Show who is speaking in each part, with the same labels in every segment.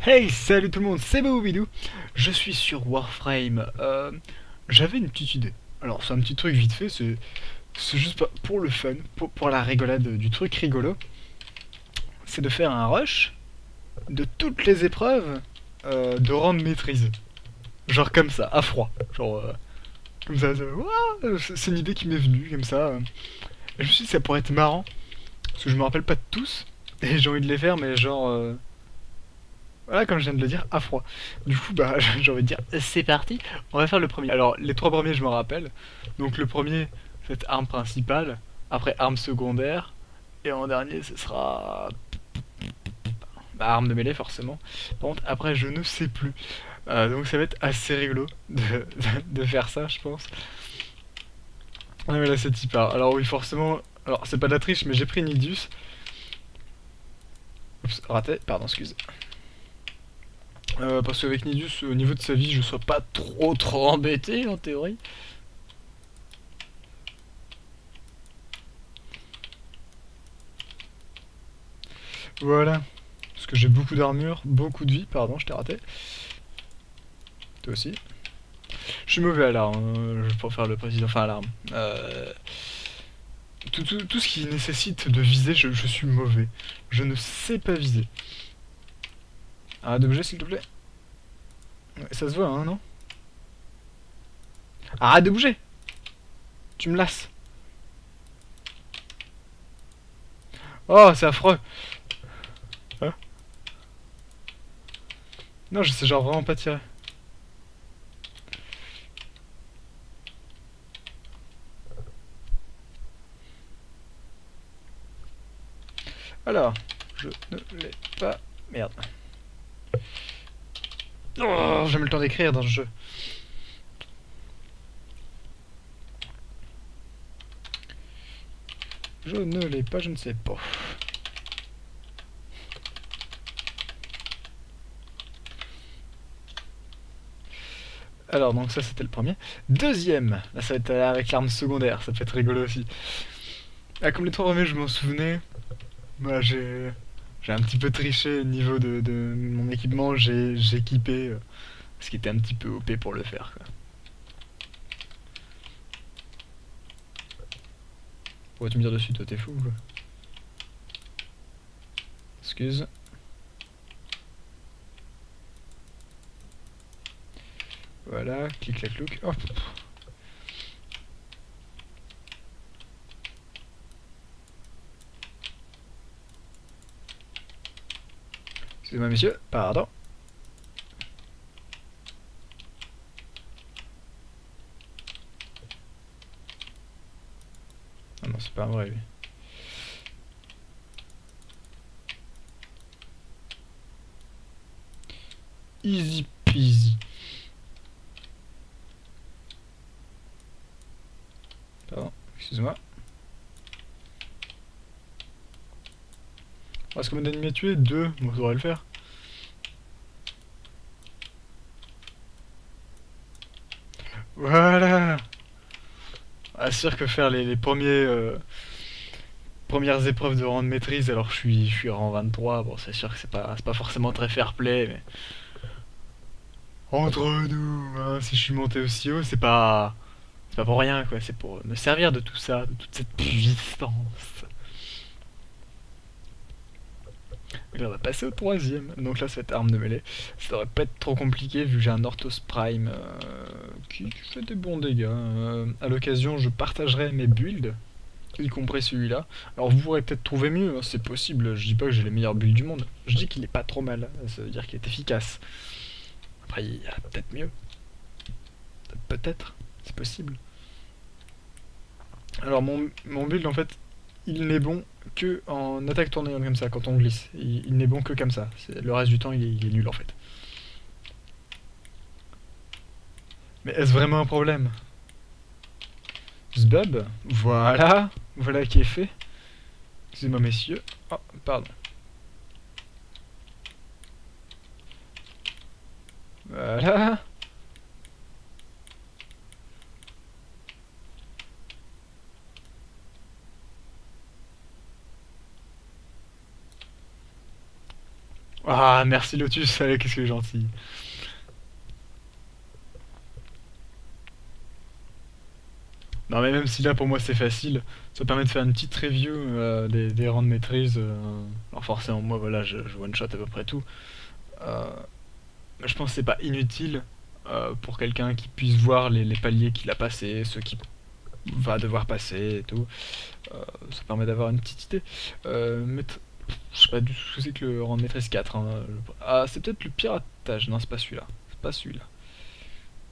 Speaker 1: Hey, salut tout le monde, c'est Bidou. Je suis sur Warframe. J'avais une petite idée. Alors, c'est un petit truc vite fait, c'est juste pour le fun, pour la rigolade du truc rigolo. C'est de faire un rush de toutes les épreuves de rang de maîtrise. Genre comme ça, à froid. Genre, comme ça, ouah, c'est une idée qui m'est venue, comme ça. Et je me suis dit, ça pourrait être marrant, parce que je me rappelle pas de tous. Et j'ai envie de les faire, mais genre, voilà, comme je viens de le dire, à froid. Du coup, bah, j'ai envie de dire, c'est parti, on va faire le premier. Alors, les trois premiers, je m'en rappelle. Donc, le premier, c'est arme principale, après arme secondaire, et en dernier, ce sera bah, arme de mêlée, forcément. Par contre, après, je ne sais plus. Donc, ça va être assez rigolo de faire ça, je pense. Ah, mais là, c'est type. Alors, oui, forcément. Alors, c'est pas de la triche, mais j'ai pris Nidus. Oups, raté, pardon, excuse. Parce qu'avec Nidus, au niveau de sa vie, je sois pas trop embêté en théorie. Voilà. Parce que j'ai beaucoup d'armure, beaucoup de vie, pardon, je t'ai raté. Toi aussi. Je suis mauvais à l'arme, pour faire le président, enfin à l'arme. Tout ce qui nécessite de viser, je suis mauvais. Je ne sais pas viser. Arrête de bouger s'il te plaît. Ouais, ça se voit, hein, non? Arrête de bouger. Tu me lasses. Oh, c'est affreux. Hein? Non, je sais genre vraiment pas tirer. Alors, je ne l'ai pas... Merde. Oh, j'ai jamais le temps d'écrire dans ce jeu. Je ne l'ai pas, je ne sais pas. Alors, donc ça c'était le premier. Deuxième, là ça va être avec l'arme secondaire, ça peut être rigolo aussi. Ah, comme les trois premiers, je m'en souvenais. Bah, j'ai un petit peu triché au niveau de mon équipement. J'ai équipé ce qui était un petit peu OP pour le faire. Quoi. Pourquoi tu me dire dessus, toi t'es fou quoi. Excuse. Voilà, clic clac clouc. Oh, excusez-moi messieurs, pardon. Ah non, c'est pas vrai lui. Easy peasy. Pardon, excuse-moi. Est-ce que mon ennemi a tué? Deux, bon, ça devrait le faire. Voilà. Ah, c'est sûr que faire les premiers, premières épreuves de rang de maîtrise, alors je suis rang 23, bon c'est sûr que c'est pas forcément très fair play, mais entre nous, hein, si je suis monté aussi haut, c'est pas pour rien quoi, c'est pour me servir de tout ça, de toute cette puissance. Et là, on va passer au troisième, donc là ça va être arme de mêlée. Ça devrait pas être trop compliqué vu que j'ai un Orthos Prime qui fait des bons dégâts. À l'occasion, je partagerai mes builds y compris celui-là. Alors vous pourrez peut-être trouver mieux, hein, c'est possible, je dis pas que j'ai les meilleures bulles du monde, je dis qu'il est pas trop mal, ça veut dire qu'il est efficace. Après il y a peut-être mieux, peut-être, c'est possible. Alors mon build en fait, il n'est bon que en attaque tournante comme ça, quand on glisse. Il n'est bon que comme ça, le reste du temps il est nul en fait. Mais est-ce vraiment un problème? Zbub, voilà qui est fait. Excusez-moi messieurs. Oh, pardon. Voilà. Ah, merci Lotus, allez, qu'est-ce que est gentil. Non, mais même si là pour moi c'est facile, ça permet de faire une petite review des rangs de maîtrise. Alors, forcément, moi voilà, je one-shot à peu près tout. Euh, mais je pense que c'est pas inutile pour quelqu'un qui puisse voir les paliers qu'il a passés, ceux qui va devoir passer et tout. Euh, Ça permet d'avoir une petite idée. Je sais pas du tout ce que c'est que le rang de maîtrise 4. Hein. Ah, c'est peut-être le piratage. Non, c'est pas celui-là. C'est pas celui-là.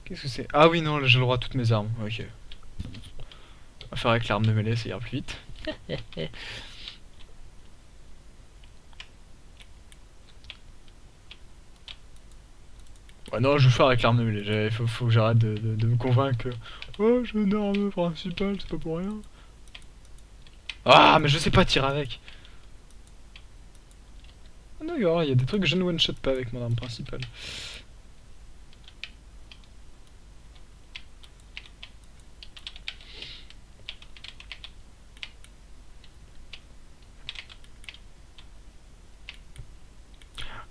Speaker 1: Qu'est-ce que c'est? Ah oui, non, là j'ai le droit à toutes mes armes. Ok. On va faire avec l'arme de mêlée, ça ira plus vite. Ouais, non, je vais faire avec l'arme de mêlée. Faut que j'arrête de me convaincre que. Oh, j'ai une arme principale, c'est pas pour rien. Ah, mais je sais pas tirer avec. Ah non, il y a des trucs que je ne one-shot pas avec mon arme principale.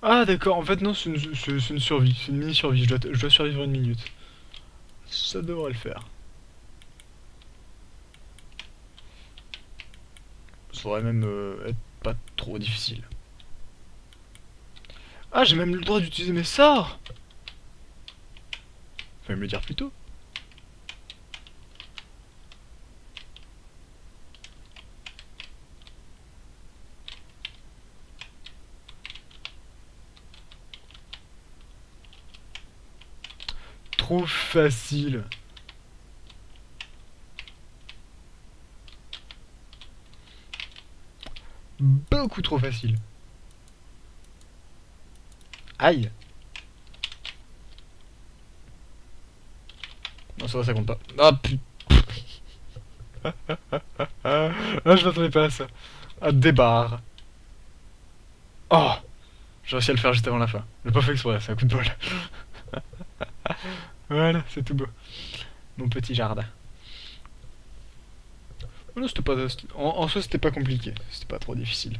Speaker 1: Ah d'accord, en fait non, c'est une survie, c'est une mini-survie, je dois survivre une minute. Ça devrait le faire. Ça devrait même être pas trop difficile. Ah, j'ai même le droit d'utiliser mes sorts. Fallait me le dire plus tôt. Trop facile. Beaucoup trop facile. Aïe. Non, ça va, ça compte pas. Ah putain. Ah, je m'attendais pas à ça. Ah, des barres. Oh, j'ai réussi à le faire juste avant la fin. J'ai pas fait exprès, c'est un coup de bol. Voilà, c'est tout beau. Mon petit jardin. Oh non, c'était pas. En soi, c'était pas compliqué. C'était pas trop difficile.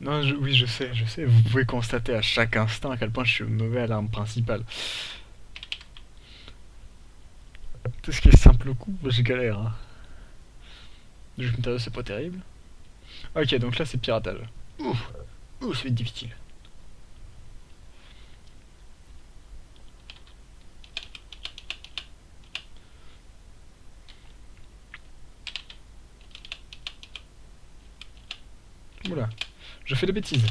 Speaker 1: Non, oui, je sais, je sais. Vous pouvez constater à chaque instant à quel point je suis mauvais à l'arme principale. Tout ce qui est simple au coup, je galère. Hein. Le jeu matériau, c'est pas terrible. Ok, donc là, c'est piratage. Ouh, ouh, ça va être difficile. Oula, je fais des bêtises.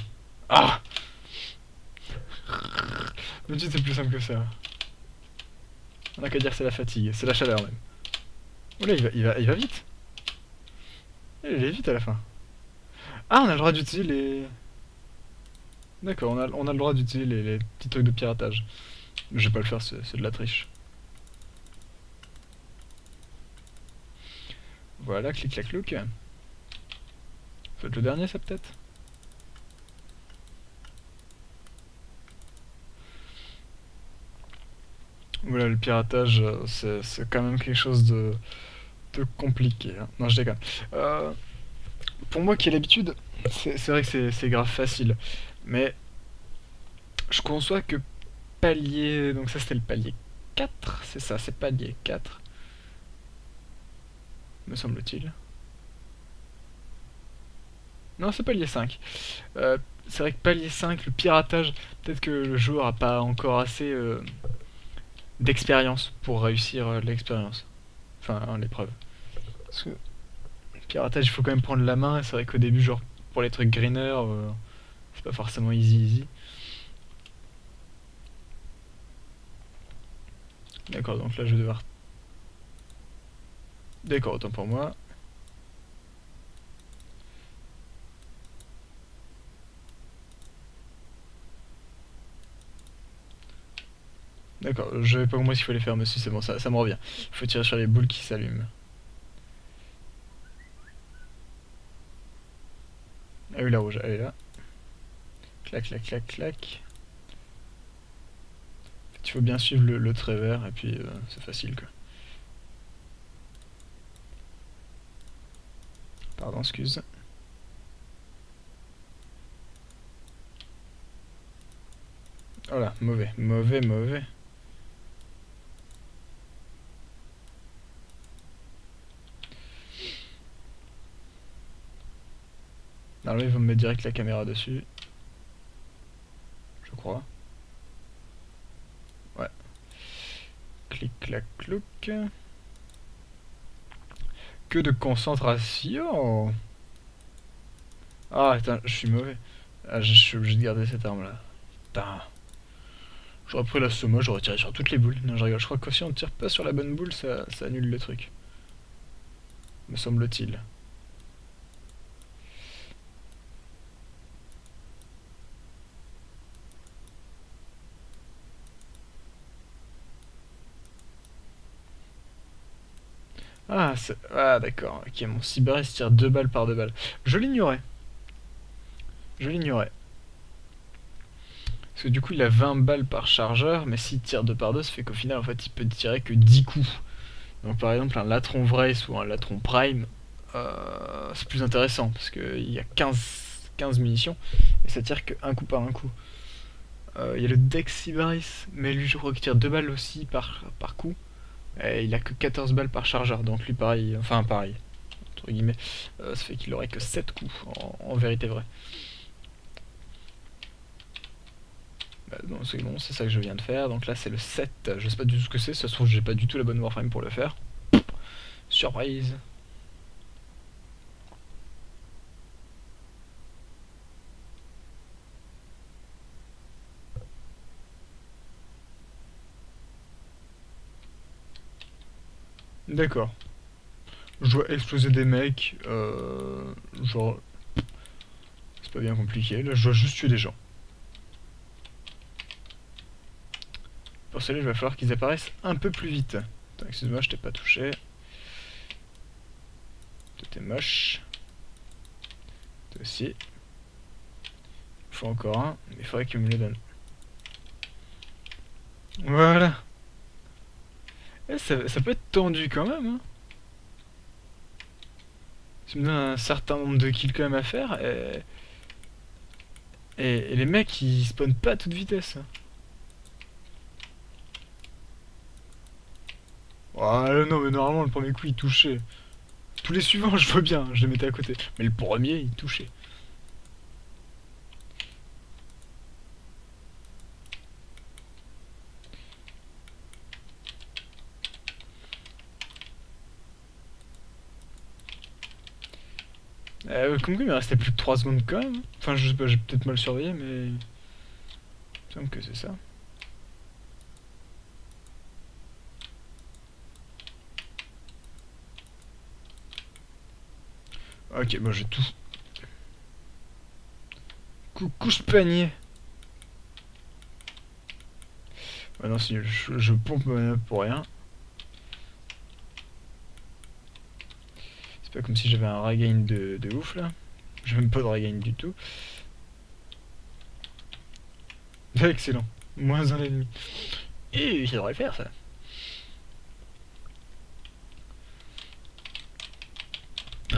Speaker 1: Ah, me dis c'est plus simple que ça. On a qu'à dire c'est la fatigue, c'est la chaleur même. Oula, il va vite. Il est vite à la fin. Ah, on a le droit d'utiliser les. D'accord, on a le droit d'utiliser les petits trucs de piratage. Je vais pas le faire, c'est de la triche. Voilà, clic clac clouc. Faites le dernier, ça peut-être. Voilà, le piratage, c'est quand même quelque chose de compliqué. Hein. Non, je déconne. Euh, pour moi qui ai l'habitude, c'est vrai que c'est grave facile. Mais je conçois que palier. Donc, ça, c'était le palier 4. C'est ça, c'est palier 4, me semble-t-il. Non, c'est palier 5. C'est vrai que palier 5, le piratage, peut-être que le joueur a pas encore assez d'expérience pour réussir l'expérience. Enfin, hein, l'épreuve. Parce que le piratage, il faut quand même prendre la main. Et c'est vrai qu'au début, genre, pour les trucs greener, c'est pas forcément easy. D'accord, donc là, je vais devoir. D'accord, autant pour moi. D'accord, je vais pas compris s'il fallait faire, mais si c'est bon, ça me revient. Il faut tirer sur les boules qui s'allument. Ah oui, la rouge, elle est là. Clac, clac, clac, clac. Il faut bien suivre le trait vert, et puis c'est facile quoi. Pardon, excuse. Oh là, mauvais, mauvais, mauvais. Alors là, ils vont me mettre direct la caméra dessus. Je crois. Ouais. Clic, clac, clouc. Que de concentration. Ah, attends, je suis mauvais. Ah, je suis obligé de garder cette arme-là. Putain. J'aurais pris la Soma, j'aurais tiré sur toutes les boules. Non, je rigole. Je crois que si on tire pas sur la bonne boule, ça annule le truc. Me semble-t-il. Ah, ah d'accord. Ok, mon Cyberès tire 2 balles par 2 balles. Je l'ignorais. Je l'ignorais. Parce que du coup, il a 20 balles par chargeur, mais s'il tire 2 par 2, ça fait qu'au final, en fait, il peut tirer que 10 coups. Donc par exemple, un Latron Vrace ou un Latron Prime, c'est plus intéressant, parce qu'il y a 15 munitions, et ça tire que un coup par un coup. Il y a le Dex Cyberès, mais lui, je crois qu'il tire 2 balles aussi par coup. Et il a que 14 balles par chargeur, donc lui pareil, enfin pareil, entre guillemets, ça fait qu'il aurait que 7 coups en vérité vraie. Bah, non, c'est bon, c'est ça que je viens de faire, donc là c'est le 7, je sais pas du tout ce que c'est, ça se trouve j'ai pas du tout la bonne Warframe pour le faire. Surprise. D'accord. Je dois exploser des mecs, genre... C'est pas bien compliqué, là je dois juste tuer des gens. Pour cela, il va falloir qu'ils apparaissent un peu plus vite. Excuse-moi, je t'ai pas touché. Toi t'es moche. Toi aussi. Il faut encore un, mais il faudrait qu'il me le donne. Voilà. Eh, ça peut être tendu quand même, hein. Ça me donne un certain nombre de kills quand même à faire, et les mecs ils spawnent pas à toute vitesse. Ah non, mais normalement le premier coup il touchait. Tous les suivants je vois bien, je les mettais à côté. Mais le premier il touchait. Comme quoi il me restait plus que 3 secondes quand même. Enfin je sais pas, j'ai peut-être mal surveillé mais... Il me semble que c'est ça. Ok, bon j'ai tout. Couche panier. Ah non c'est nul, je pompe pour rien. C'est pas comme si j'avais un regain de ouf là. J'ai même pas de regain du tout. Excellent. Moins un ennemi. Et ça devrait le faire ça.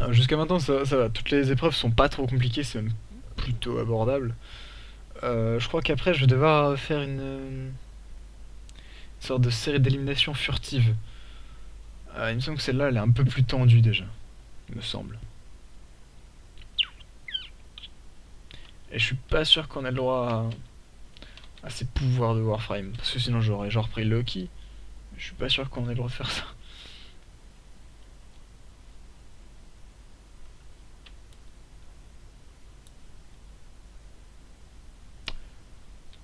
Speaker 1: Jusqu'à maintenant ça va, toutes les épreuves sont pas trop compliquées, c'est même plutôt abordable. Je crois qu'après je vais devoir faire une sorte de série d'élimination furtive. Il me semble que celle-là elle est un peu plus tendue déjà, il me semble. Et je suis pas sûr qu'on ait le droit à ces pouvoirs de Warframe, parce que sinon j'aurais genre pris Loki. Je suis pas sûr qu'on ait le droit de faire ça.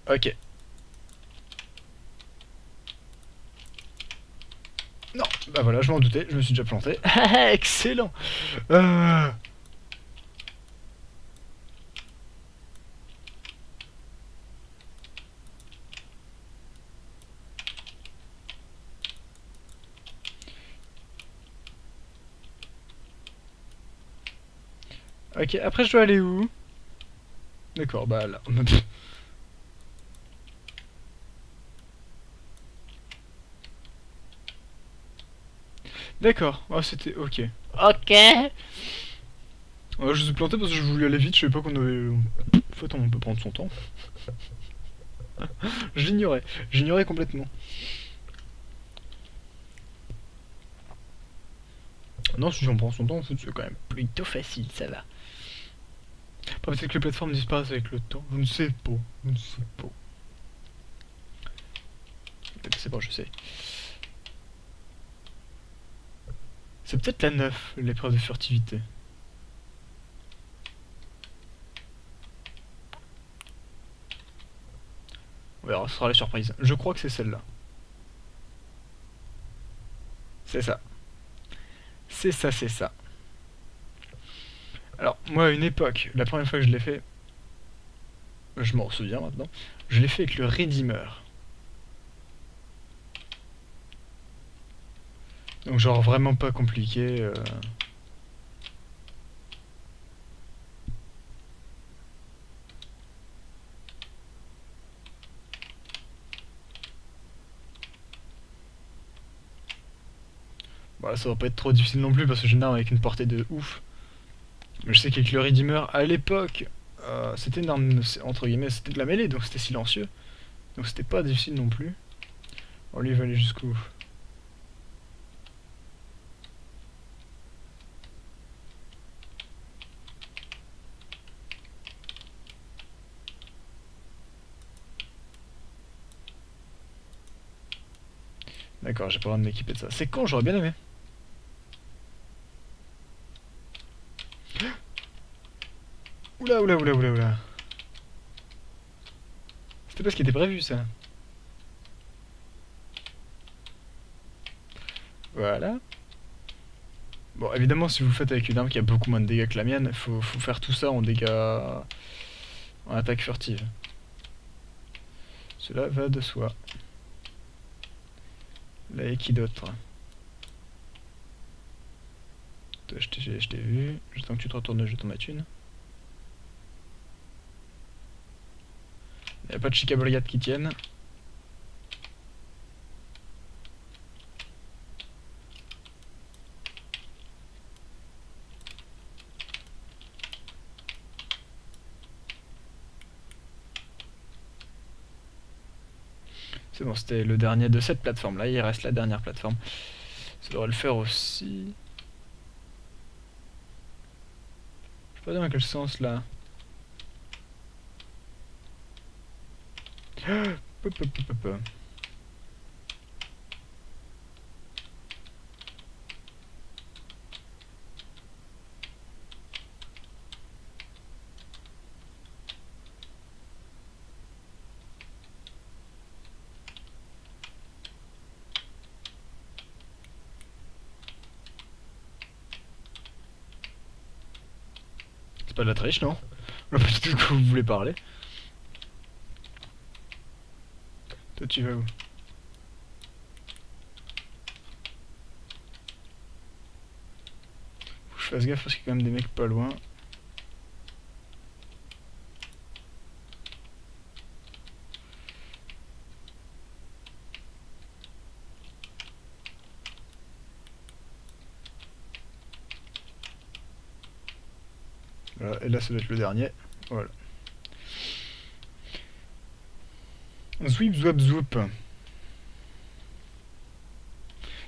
Speaker 1: Ok. Non, bah voilà, je m'en doutais, je me suis déjà planté. Excellent. euh... Ok, après je dois aller où? D'accord, bah là. D'accord, oh c'était ok. Ok. Ouais, je me suis planté parce que je voulais aller vite, je savais pas qu'on avait... En fait, on peut prendre son temps. J'ignorais complètement. Non, si on prend son temps, en fait, c'est quand même plutôt facile, ça va. Pas peut-être que les plateformes disparaissent avec le temps, je ne sais pas, je ne sais pas. C'est bon, je sais. C'est peut-être la 9, l'épreuve de furtivité. On verra, ce sera la surprise. Je crois que c'est celle-là. C'est ça. C'est ça, c'est ça. Alors, moi, à une époque, la première fois que je l'ai fait, je m'en souviens maintenant, je l'ai fait avec le Redeemer. Donc, genre, vraiment pas compliqué. Voilà, ça va pas être trop difficile non plus parce que j'ai une arme avec une portée de ouf. Mais je sais qu'avec le Redeemer, à l'époque, c'était une arme, entre guillemets, c'était de la mêlée, donc c'était silencieux. Donc c'était pas difficile non plus. On lui va aller jusqu'où? D'accord, j'ai pas le droit de m'équiper de ça. C'est con, j'aurais bien aimé. Oula, oula, oula, oula, oula. C'était pas ce qui était prévu, ça. Voilà. Bon, évidemment, si vous le faites avec une arme qui a beaucoup moins de dégâts que la mienne, faut faire tout ça en dégâts... en attaque furtive. Cela va de soi. Là, et qui d'autre? Toi, je t'ai vu. J'attends que tu te retournes, je t'en mets une. Y'a pas de chica brigade qui tienne. C'est bon, c'était le dernier de cette plateforme là, il reste la dernière plateforme. Ça devrait le faire aussi. Je sais pas dans quel sens là. Hop, hop, hop, hop. C'est pas de la triche, non? Je vois pas du tout de quoi vous voulez parler. Toi, tu vas où? Faut que je fasse gaffe parce qu'il y a quand même des mecs pas loin. Voilà, et là, ça doit être le dernier. Voilà. Zouip, zouap, zoup.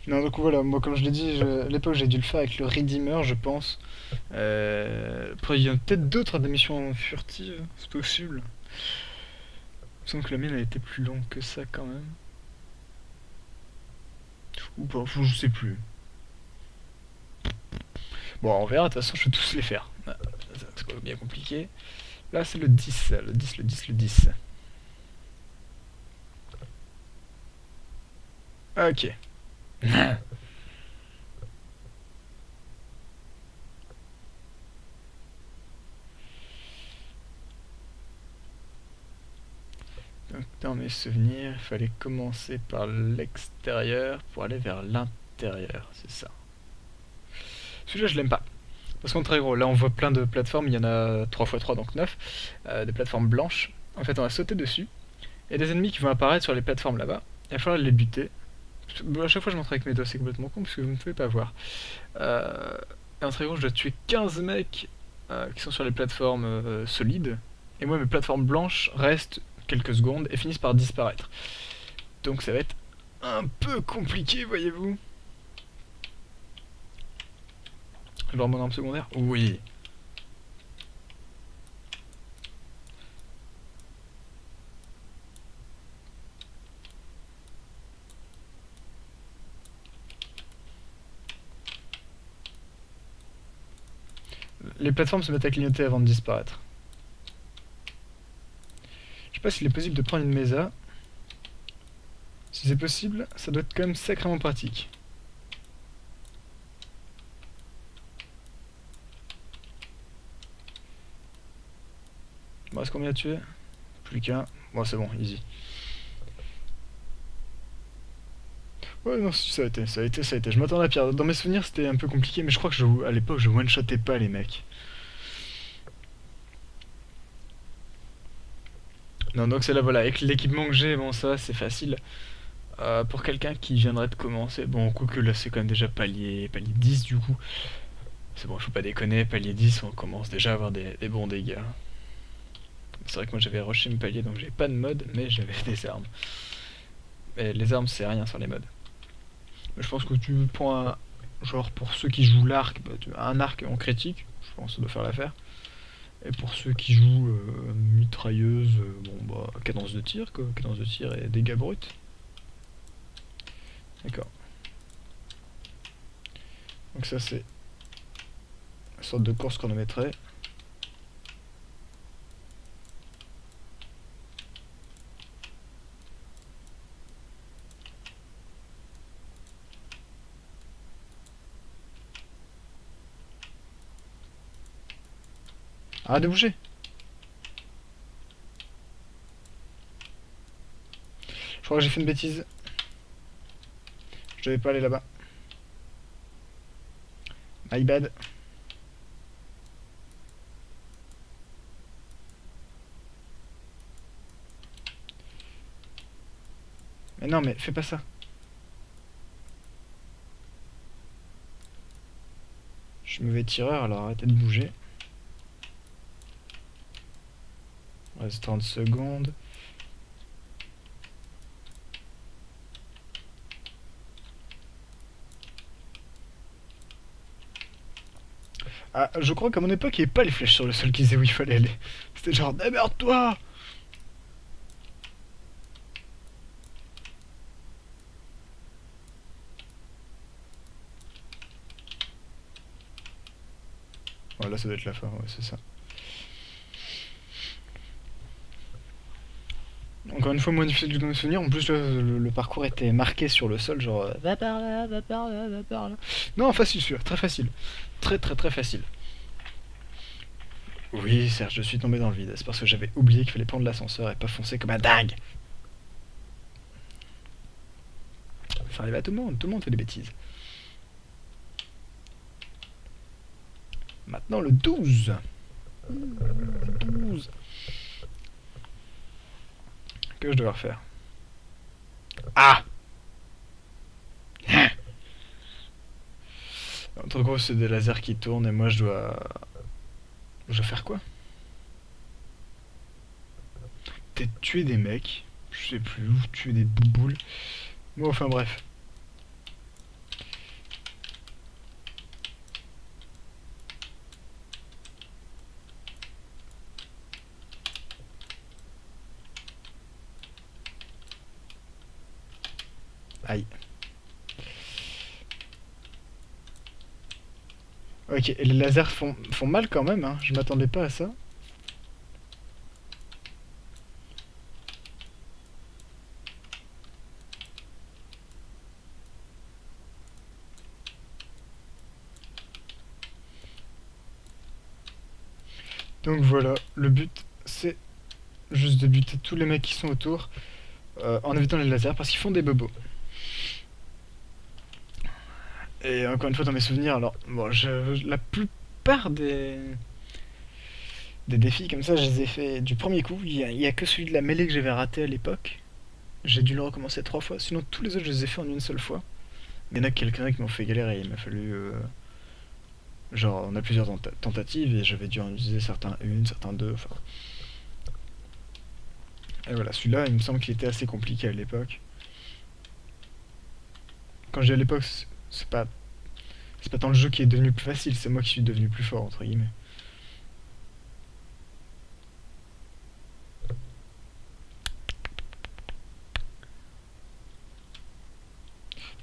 Speaker 1: Non, donc voilà, moi, comme je l'ai dit, à l'époque, j'ai dû le faire avec le Redeemer, je pense. Après, il y a peut-être d'autres des missions furtives, c'est possible. Il me semble que la mienne, elle était plus longue que ça, quand même. Ou pas, je sais plus. Bon, on verra, de toute façon, je vais tous les faire. C'est pas bien compliqué. Là, c'est le 10, le 10, le 10, le 10. Ok. Donc, dans mes souvenirs, il fallait commencer par l'extérieur pour aller vers l'intérieur, c'est ça. Celui-là, je l'aime pas. Parce qu'on est très gros. Là, on voit plein de plateformes. Il y en a 3x3, donc 9. Des plateformes blanches. En fait, on va sauter dessus. Il y a des ennemis qui vont apparaître sur les plateformes là-bas. Il va falloir les buter. Bon, à chaque fois, je montre avec mes doigts, c'est complètement con parce que vous ne pouvez pas voir. Et en très gros, je dois tuer 15 mecs qui sont sur les plateformes solides. Et moi, mes plateformes blanches restent quelques secondes et finissent par disparaître. Donc ça va être un peu compliqué, voyez-vous. Genre mon arme secondaire? Oui. Les plateformes se mettent à clignoter avant de disparaître. Je sais pas s'il est possible de prendre une mesa. Si c'est possible, ça doit être quand même sacrément pratique. Bon, est-ce qu'on vient de tuer? Plus qu'un. Bon, c'est bon, easy. Ouais, non, si, ça a été, ça a été, ça a été. Je m'attendais à pire. Dans mes souvenirs, c'était un peu compliqué, mais je crois que à l'époque, je one-shotais pas les mecs. Non, donc c'est là, voilà. Avec l'équipement que j'ai, bon, ça, c'est facile. Pour quelqu'un qui viendrait de commencer, bon, quoique là, c'est quand même déjà palier 10 du coup. C'est bon, faut pas déconner, palier 10, on commence déjà à avoir des bons dégâts. C'est vrai que moi j'avais rushé mes paliers, donc j'avais pas de mode, mais j'avais des armes. Et les armes, c'est rien sur les modes. Mais je pense que tu prends un. Genre pour ceux qui jouent l'arc, bah, un arc en critique, je pense que ça doit faire l'affaire. Et pour ceux qui jouent mitrailleuse, bon bah cadence de tir quoi, cadence de tir et dégâts bruts. D'accord. Donc ça c'est une sorte de course chronométrée. Arrête de bouger. Je crois que j'ai fait une bêtise. Je devais pas aller là-bas. My bad. Mais non, mais fais pas ça. Je suis mauvais tireur, alors arrêtez de bouger. Reste 30 secondes. Ah, je crois qu'à mon époque, il n'y avait pas les flèches sur le sol qui disaient où il fallait aller. C'était genre, démerde-toi! Voilà, ça doit être la fin, ouais, c'est ça. Encore une fois, moins difficile de me souvenir. En plus, le parcours était marqué sur le sol, genre va par là, va par là, va par là. Non, facile celui-là, très facile. Très très très facile. Oui, Serge, je suis tombé dans le vide. C'est parce que j'avais oublié qu'il fallait prendre l'ascenseur et pas foncer comme un dingue. Ça arrive à tout le monde fait des bêtises. Maintenant le 12. Le 12. Que je dois refaire? Ah! En gros, c'est des lasers qui tournent et moi je dois. Je dois faire quoi? Peut-être tuer des mecs. Je sais plus où, tuer des bouboules. Bon, enfin bref. Aïe. Ok, et les lasers font mal quand même, hein. Je m'attendais pas à ça. Donc voilà, le but c'est juste de buter tous les mecs qui sont autour en évitant les lasers parce qu'ils font des bobos. Et encore une fois dans mes souvenirs, alors bon, la plupart des défis comme ça, je les ai fait du premier coup. Il y a que celui de la mêlée que j'avais raté à l'époque. J'ai dû le recommencer 3 fois. Sinon tous les autres je les ai fait en une seule fois. Il y en a quelques-uns qui m'ont fait galérer. Il m'a fallu Genre, on a plusieurs tentatives et j'avais dû en utiliser certains une, certains deux, enfin. Et voilà, celui-là, il me semble qu'il était assez compliqué à l'époque. Quand j'ai à l'époque, c'est pas tant le jeu qui est devenu plus facile, c'est moi qui suis devenu plus fort, entre guillemets.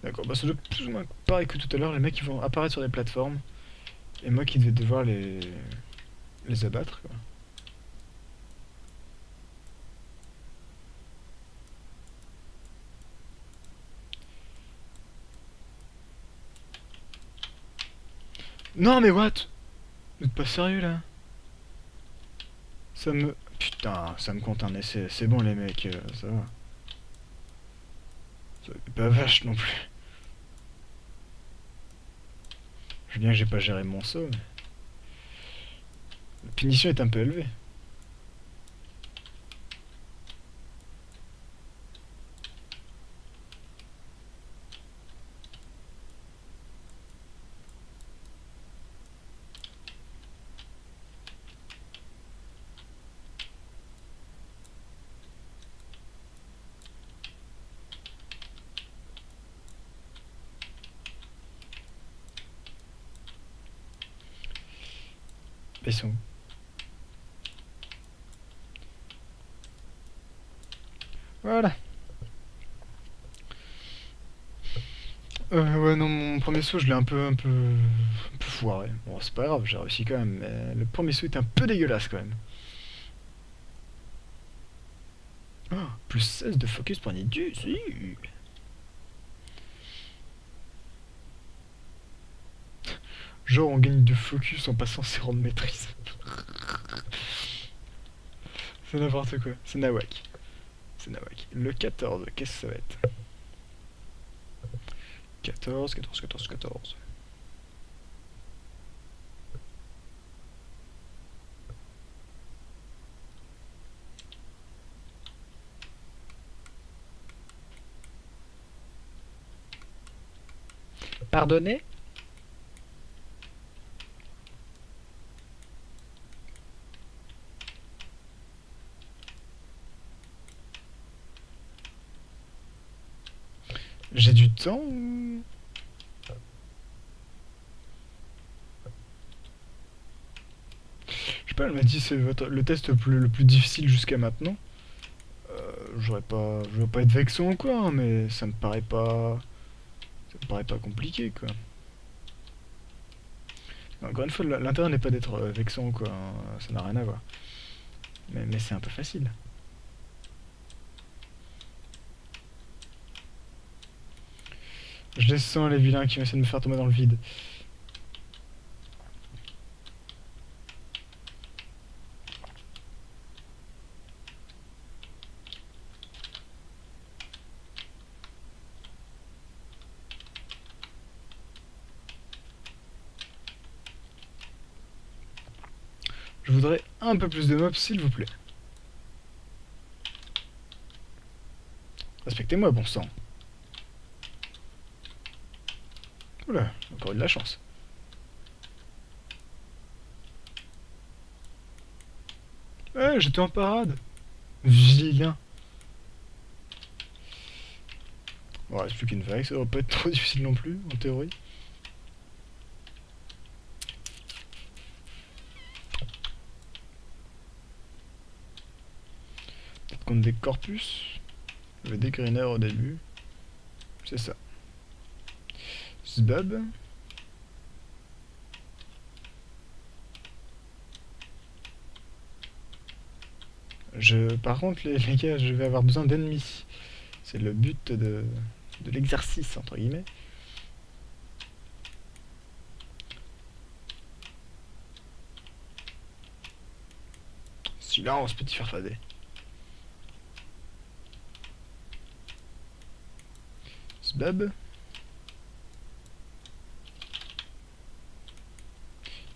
Speaker 1: D'accord, bah ça doit être plus ou moins pareil que tout à l'heure, les mecs qui vont apparaître sur des plateformes, et moi qui devais devoir les abattre, quoi. Non mais what? Vous êtes pas sérieux là? Ça me... Putain, ça me compte un essai, c'est bon les mecs, ça va. C'est pas vache non plus. Je veux bien que j'ai pas géré mon saut, mais... La punition est un peu élevée. Ils sont où? Voilà. Ouais, non, mon premier saut, je l'ai un peu foiré. Bon, c'est pas grave, j'ai réussi quand même, mais le premier saut était un peu dégueulasse quand même. Oh, plus 16 de focus pour Nidus, si. Genre, on gagne de focus en passant ses rangs de maîtrise. C'est n'importe quoi, c'est nawak. C'est nawak. Le 14, qu'est-ce que ça va être? 14, 14, 14, 14. Pardonnez? J'ai du temps ou... Je sais pas, elle m'a dit c'est le test le plus difficile jusqu'à maintenant. Je veux pas être vexant ou quoi, hein, mais ça me paraît pas compliqué quoi. Encore une fois, l'intérêt n'est pas d'être vexant quoi, hein, ça n'a rien à voir. Mais c'est un peu facile. Je les sens les vilains qui essaient de me faire tomber dans le vide. Je voudrais un peu plus de mobs s'il vous plaît. Respectez-moi, bon sang. Oula, encore eu de la chance. Ouais, j'étais en parade. Vilain. Bon, il reste plus qu'une vague, ça va pas être trop difficile non plus, en théorie. Peut-être contre des corpus. J'avais des greeners au début. C'est ça. Zbub. Par contre, les gars, je vais avoir besoin d'ennemis. C'est le but de l'exercice, entre guillemets. Silence, petit farfadet. Zbub.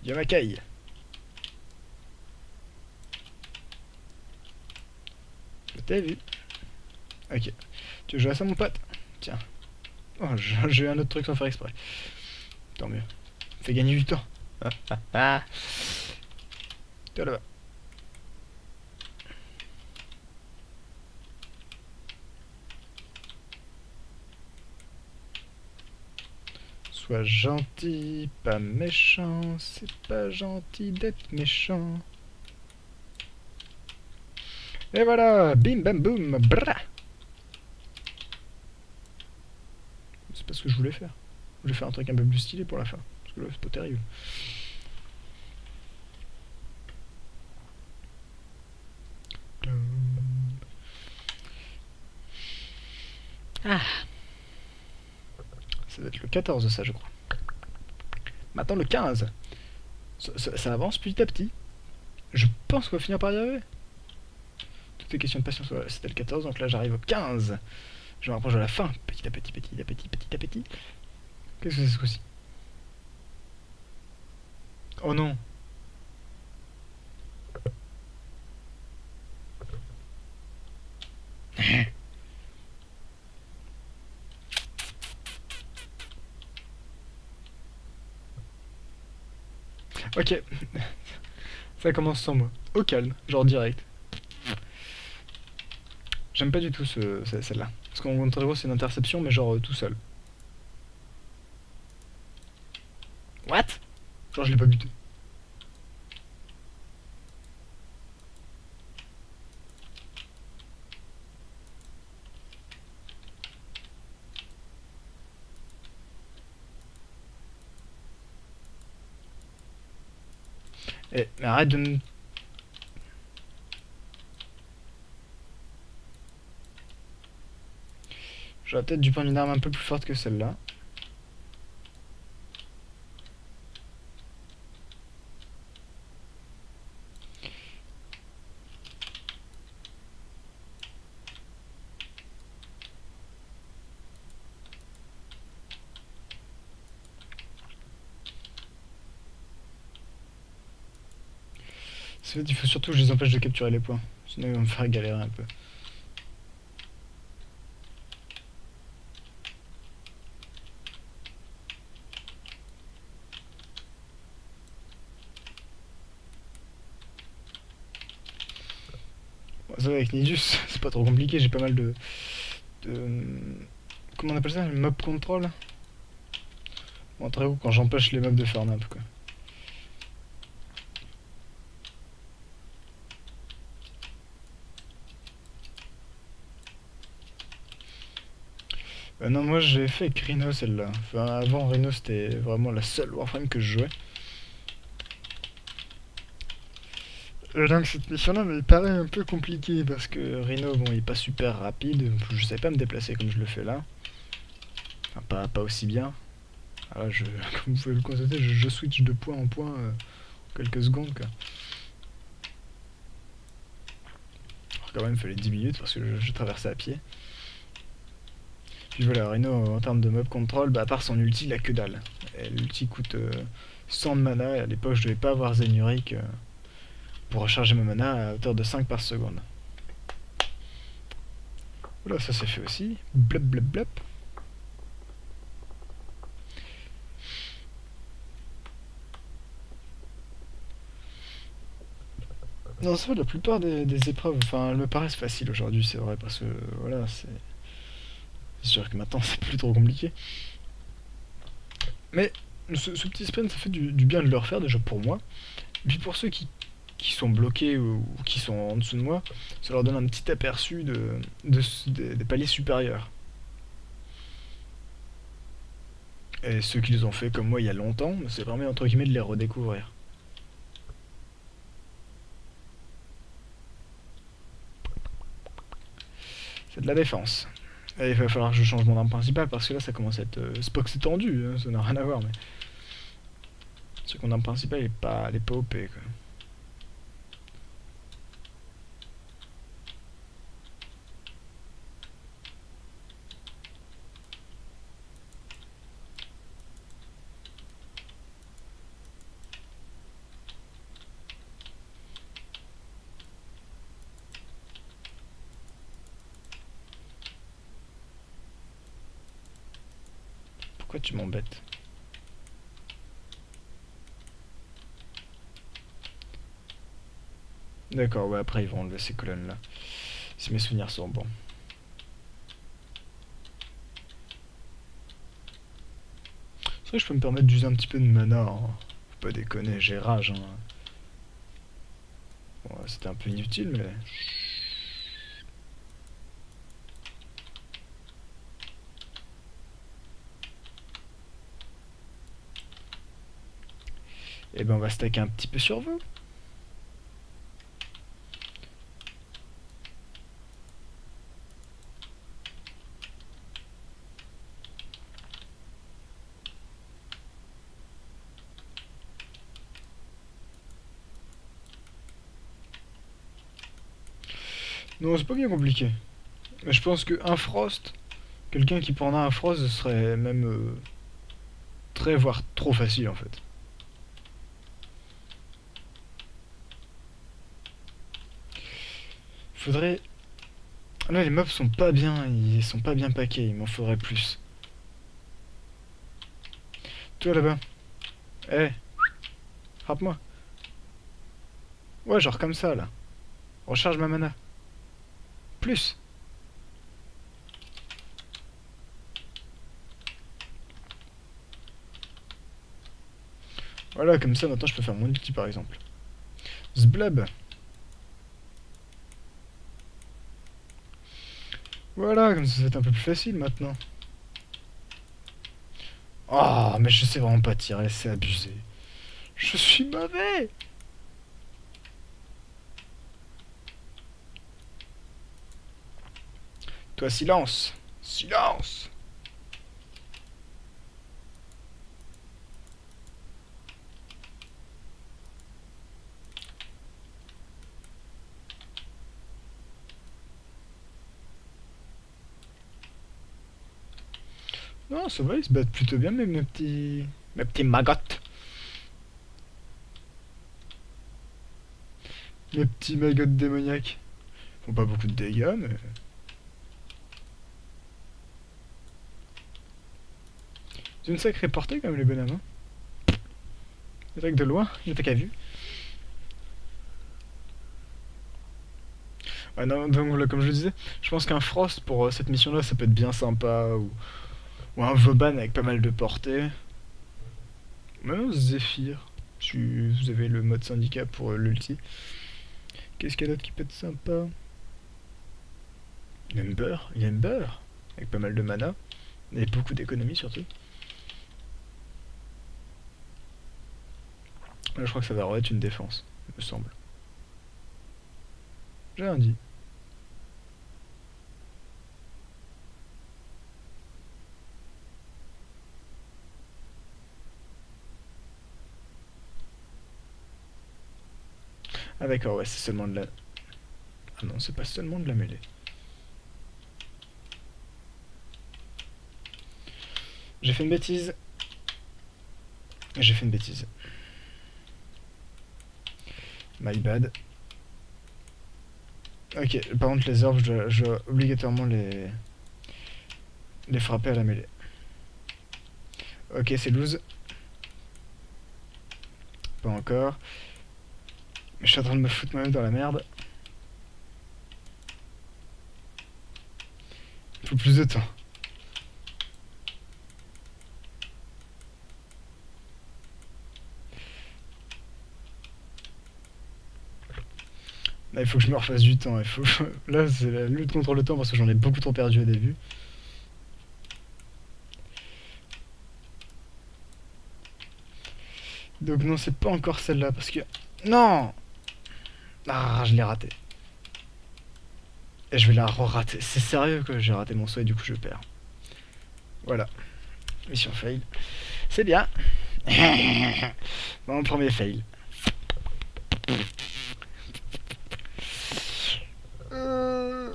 Speaker 1: Yamakai. Je t'ai vu. Ok. Tu veux jouer à ça, mon pote? Tiens. Oh, j'ai eu un autre truc sans faire exprès. Tant mieux. Fais gagner du temps. Ah, toi là-bas. Sois gentil, pas méchant, c'est pas gentil d'être méchant. Et voilà, bim bam boum, bra. C'est pas ce que je voulais faire. Je voulais faire un truc un peu plus stylé pour la fin. Parce que là, c'est pas terrible. Ah, ça doit être le 14 ça, je crois. Maintenant le 15. Ça avance petit à petit. Je pense qu'on va finir par y arriver. Toutes les questions de patience, voilà, c'était le 14, donc là j'arrive au 15. Je me rapproche de la fin, petit à petit, petit à petit, petit à petit. Qu'est-ce que c'est ce coup-ci? Oh non. Ok, ça commence sans moi. Au calme, genre direct. J'aime pas du tout celle-là. Parce qu'en gros c'est une interception, mais genre tout seul. What? Genre je l'ai pas buté. Eh, mais arrête de me... J'aurais peut-être dû prendre une arme un peu plus forte que celle-là. C'est fait, il faut surtout que je les empêche de capturer les points. Sinon ils vont me faire galérer un peu. Bon, ça va avec Nidus, c'est pas trop compliqué, j'ai pas mal de... Comment on appelle ça? Le mob control. Bon, très haut quand j'empêche les mobs de faire n'importe quoi. Non, moi j'ai fait avec Rhino celle-là. Enfin, avant Rhino c'était vraiment la seule Warframe que je jouais. Donc cette mission-là me paraît un peu compliquée parce que Rhino, bon, il est pas super rapide. Je sais pas me déplacer comme je le fais là. Enfin, pas aussi bien. Alors, comme vous pouvez le constater, je switch de point en point en quelques secondes quoi. Alors, quand même, il fallait 10 minutes parce que je traversais à pied. Puis voilà, Rhino en termes de mob control, bah, à part son ulti, il a que dalle. L'ulti coûte 100 de mana et à l'époque je devais pas avoir Zenuric pour recharger ma mana à hauteur de 5 par seconde. Oula, ça c'est fait aussi. Blop blop blop. Non, ça va, la plupart des épreuves, enfin, elles me paraissent faciles aujourd'hui, c'est vrai, parce que voilà, c'est sûr que maintenant c'est plus trop compliqué. Mais ce petit sprint, ça fait du bien de le refaire déjà pour moi. Et puis pour ceux qui sont bloqués ou qui sont en dessous de moi, ça leur donne un petit aperçu des paliers supérieurs. Et ceux qui les ont fait comme moi il y a longtemps, ça permet entre guillemets de les redécouvrir. C'est de la défense. Et il va falloir que je change mon arme principale parce que là ça commence à être... Spock c'est tendu, hein, ça n'a rien à voir, mais... C'est que mon arme principale elle est pas OP quoi. Pourquoi tu m'embêtes? D'accord, ouais, après ils vont enlever ces colonnes là. Si mes souvenirs sont bons. C'est vrai que je peux me permettre d'user un petit peu de mana. Hein. Faut pas déconner, j'ai rage. Hein. Bon, c'était un peu inutile, mais. Eh ben on va stacker un petit peu sur vous. Non, c'est pas bien compliqué. Mais je pense que un frost, quelqu'un qui prendra un frost, ce serait même très voire trop facile en fait. Faudrait. Là les mobs sont pas bien, ils sont pas bien paqués, il m'en faudrait plus. Toi là-bas. Eh, frappe-moi. Ouais, genre comme ça là. Recharge ma mana. Plus. Voilà, comme ça maintenant je peux faire mon ulti par exemple. Zblab. Voilà, comme ça va être un peu plus facile maintenant. Oh, mais je sais vraiment pas tirer, c'est abusé. Je suis mauvais. Toi, silence. Silence. Non, ça va, ils se battent plutôt bien, mes petits. Mes petits magottes. Mes petits magottes démoniaques. Ils font pas beaucoup de dégâts, mais. C'est une sacrée portée quand même, les bonhommes. Hein. Ils attaquent de loin, ils attaquent à vue. Ouais, non, donc là, comme je le disais, je pense qu'un Frost pour cette mission-là, ça peut être bien sympa. Ou un Vauban avec pas mal de portée. Même Zephyr, si vous avez le mode syndicat pour l'ulti. Qu'est-ce qu'il y a d'autre qui peut être sympa? Il y a Ember, avec pas mal de mana. Et beaucoup d'économie surtout. Là, je crois que ça va être une défense, il me semble. J'ai rien dit. Ah d'accord, ouais, c'est seulement de la... Ah non, c'est pas seulement de la mêlée. J'ai fait une bêtise. J'ai fait une bêtise. My bad. Ok, par contre les orbes, je dois obligatoirement les frapper à la mêlée. Ok, c'est loose. Pas encore. Mais je suis en train de me foutre moi-même dans la merde. Il faut plus de temps. Là, il faut que je me refasse du temps. Il faut... Là, c'est la lutte contre le temps parce que j'en ai beaucoup trop perdu au début. Donc non, c'est pas encore celle-là parce que... Non. Ah, je l'ai raté. Et je vais la re-rater. C'est sérieux que j'ai raté mon saut et du coup je perds. Voilà. Mission fail. C'est bien. Mon premier fail. Euh,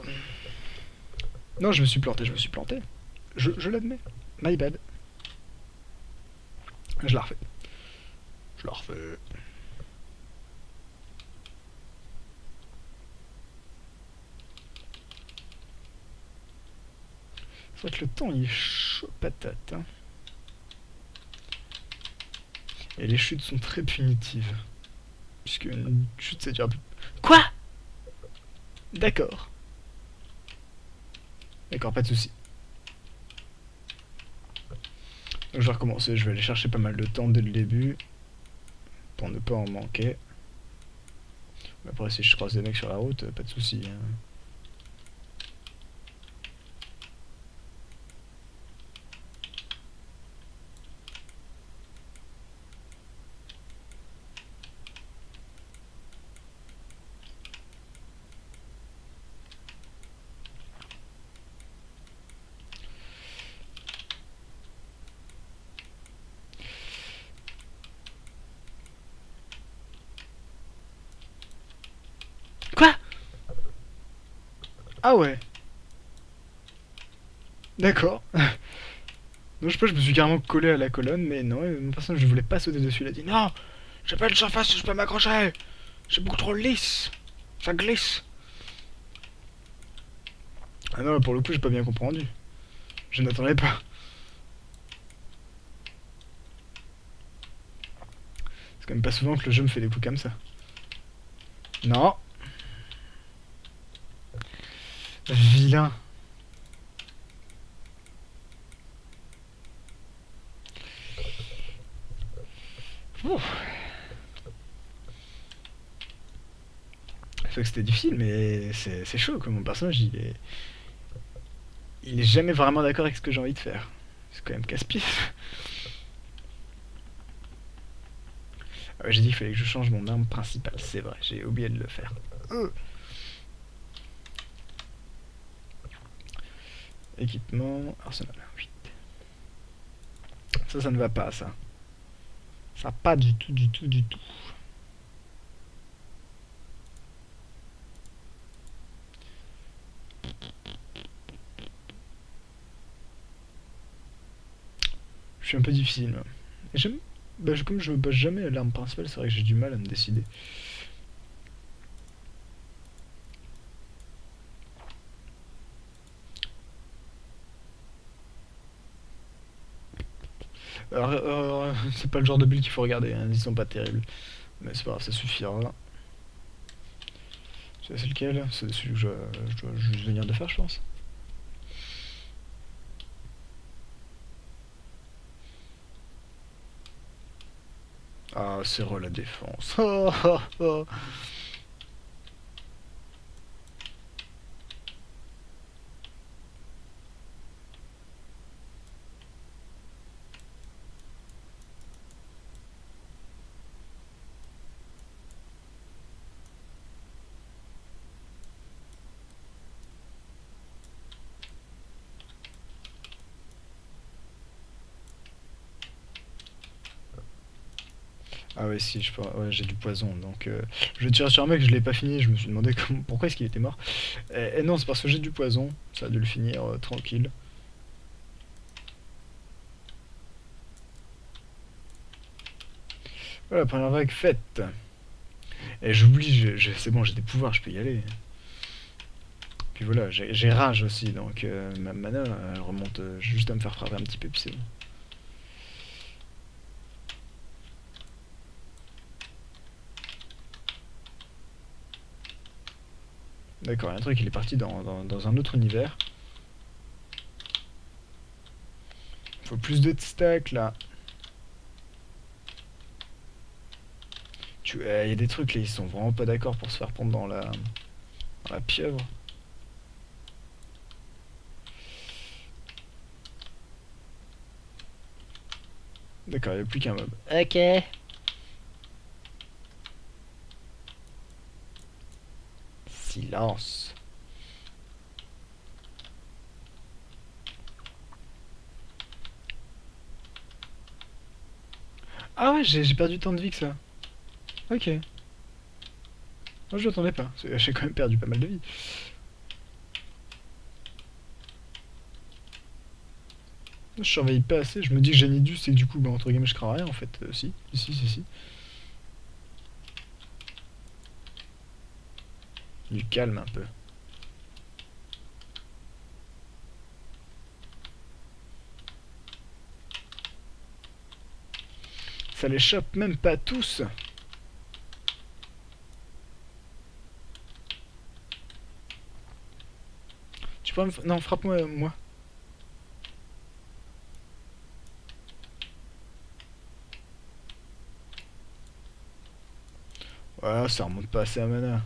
Speaker 1: Non, je me suis planté, je me suis planté. Je l'admets. My bad. Je la refais. Je la refais. C'est vrai que le temps il est chaud patate. Hein. Et les chutes sont très punitives. Puisque une chute ça dure Quoi? D'accord. D'accord, pas de soucis. Donc je vais recommencer, je vais aller chercher pas mal de temps dès le début, pour ne pas en manquer. Mais après si je croise des mecs sur la route, pas de soucis. Hein. Quoi? Ah ouais. D'accord. Donc je sais pas, je me suis carrément collé à la colonne, mais non, mon personnage je voulais pas sauter dessus, il a dit non, j'ai pas de surface, je peux m'accrocher, c'est beaucoup trop lisse, ça glisse. Ah non, pour le coup j'ai pas bien compris, je n'attendais pas. C'est quand même pas souvent que le jeu me fait des coups comme ça. Non, vilain. Ouf. C'est vrai que c'était difficile, mais c'est chaud, comme mon personnage il est jamais vraiment d'accord avec ce que j'ai envie de faire. C'est quand même casse-pied. Ah ouais, j'ai dit qu'il fallait que je change mon arme principale, c'est vrai, j'ai oublié de le faire. Équipement, arsenal, oui. Ça ne va pas, ça. Ça pas du tout, du tout, du tout. Je suis un peu difficile. Moi. Et j'aime. Bah, comme je me base jamais à l'arme principale, c'est vrai que j'ai du mal à me décider. Alors, c'est pas le genre de build qu'il faut regarder, hein, ils sont pas terribles. Mais c'est pas grave, ça suffira. C'est lequel? C'est celui que je dois juste venir de faire, je pense. Ah, c'est re la défense. Oh, oh, oh. Ah ouais, si, ouais, j'ai du poison, donc je tire sur un mec, je l'ai pas fini, je me suis demandé pourquoi est-ce qu'il était mort. Et non, c'est parce que j'ai du poison, ça a dû le finir tranquille. Voilà, première vague faite. Et j'oublie, c'est bon, j'ai des pouvoirs, je peux y aller. Puis voilà, j'ai rage aussi, donc ma mana, elle remonte juste à me faire frapper un petit peu, puis c'est bon. D'accord, il y a un truc, il est parti dans un autre univers. Faut plus de stacks, là. Il y a des trucs, là, ils sont vraiment pas d'accord pour se faire prendre dans la pieuvre. D'accord, il n'y a plus qu'un mob. Ok. Silence. Ah ouais, j'ai perdu tant de vie que ça. Ok. Moi je l'attendais pas. J'ai quand même perdu pas mal de vie. Je surveille pas assez, je me dis que j'ai Nidus et que du coup, bah, entre guillemets, je crains rien en fait. Si. Du calme un peu. Ça les chope même pas tous. pourrais non, frappe-moi, moi. Voilà, ça remonte pas assez à mana.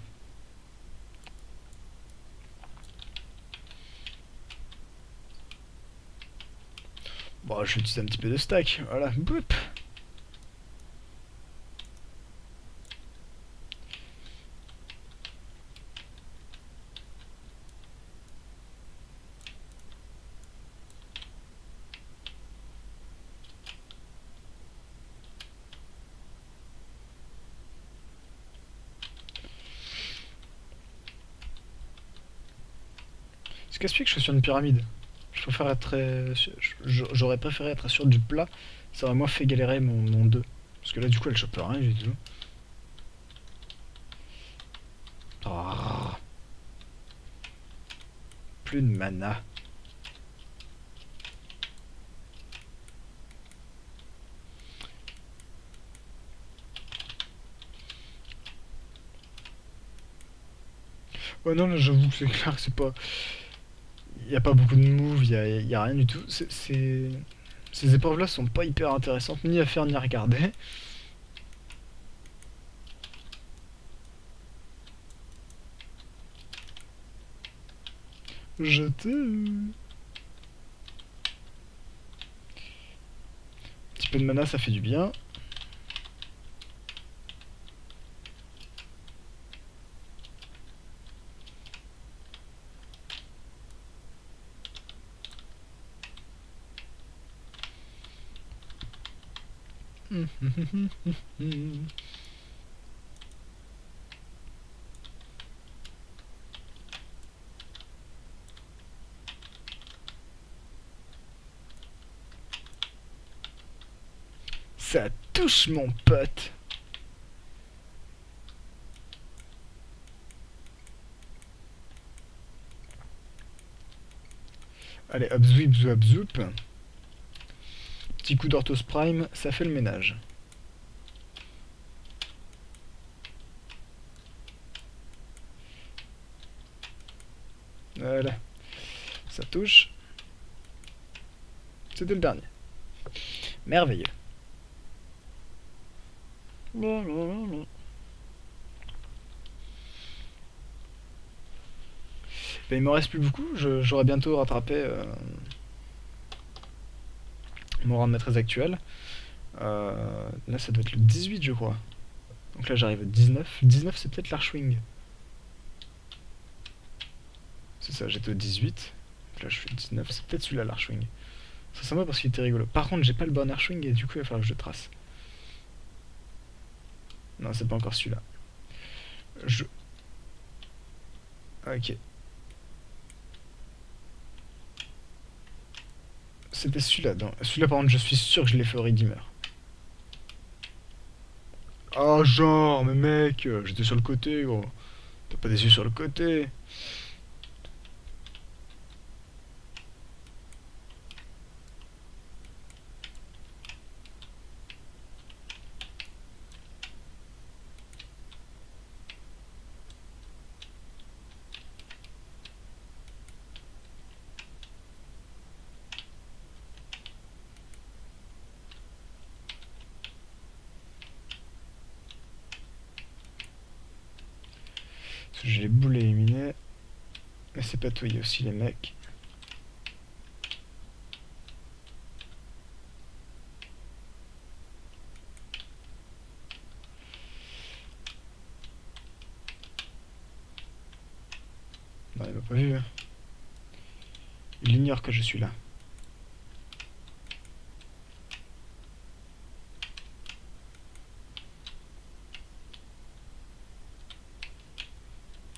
Speaker 1: Bon, je vais utiliser un petit peu de stack. Voilà, boop. C'est casse-pied que je suis sur une pyramide. Je préfère être. J'aurais préféré être sur du plat. Ça aurait moins fait galérer mon 2. Parce que là, du coup, elle chope rien du tout. Ah, plus de mana. Ouais, non, là, j'avoue que c'est clair que c'est pas. Il y a pas beaucoup de moves, y a rien du tout. Ces épreuves-là sont pas hyper intéressantes, ni à faire ni à regarder. Je te. Un petit peu de mana, ça fait du bien. Ça touche mon pote. Allez, hop zwip zwap zoup. Petit coup d'Orthos Prime, ça fait le ménage. Voilà, ça touche. C'était le dernier. Merveilleux. Ben, il m'en reste plus beaucoup, j'aurai bientôt rattrapé mon rang de maîtresse actuel. Là ça doit être le 18 je crois. Donc là j'arrive au 19. 19 c'est peut-être l'Archwing. C'est ça, j'étais au 18. Donc là je suis au 19, c'est peut-être celui-là l'Archwing. Ça sympa parce qu'il était rigolo. Par contre j'ai pas le bon Archwing et du coup il va falloir que je le trace. Non c'est pas encore celui-là. Je... Ok. C'était celui-là. Celui-là par contre je suis sûr que je l'ai fait au Redeemer. Ah genre, mais mec, j'étais sur le côté gros. T'as pas des yeux sur le côté. Parce que j'ai les boules éliminées. Mais c'est pas tout, il y a aussi les mecs. Non, il m'a pas vu. Hein. Il ignore que je suis là.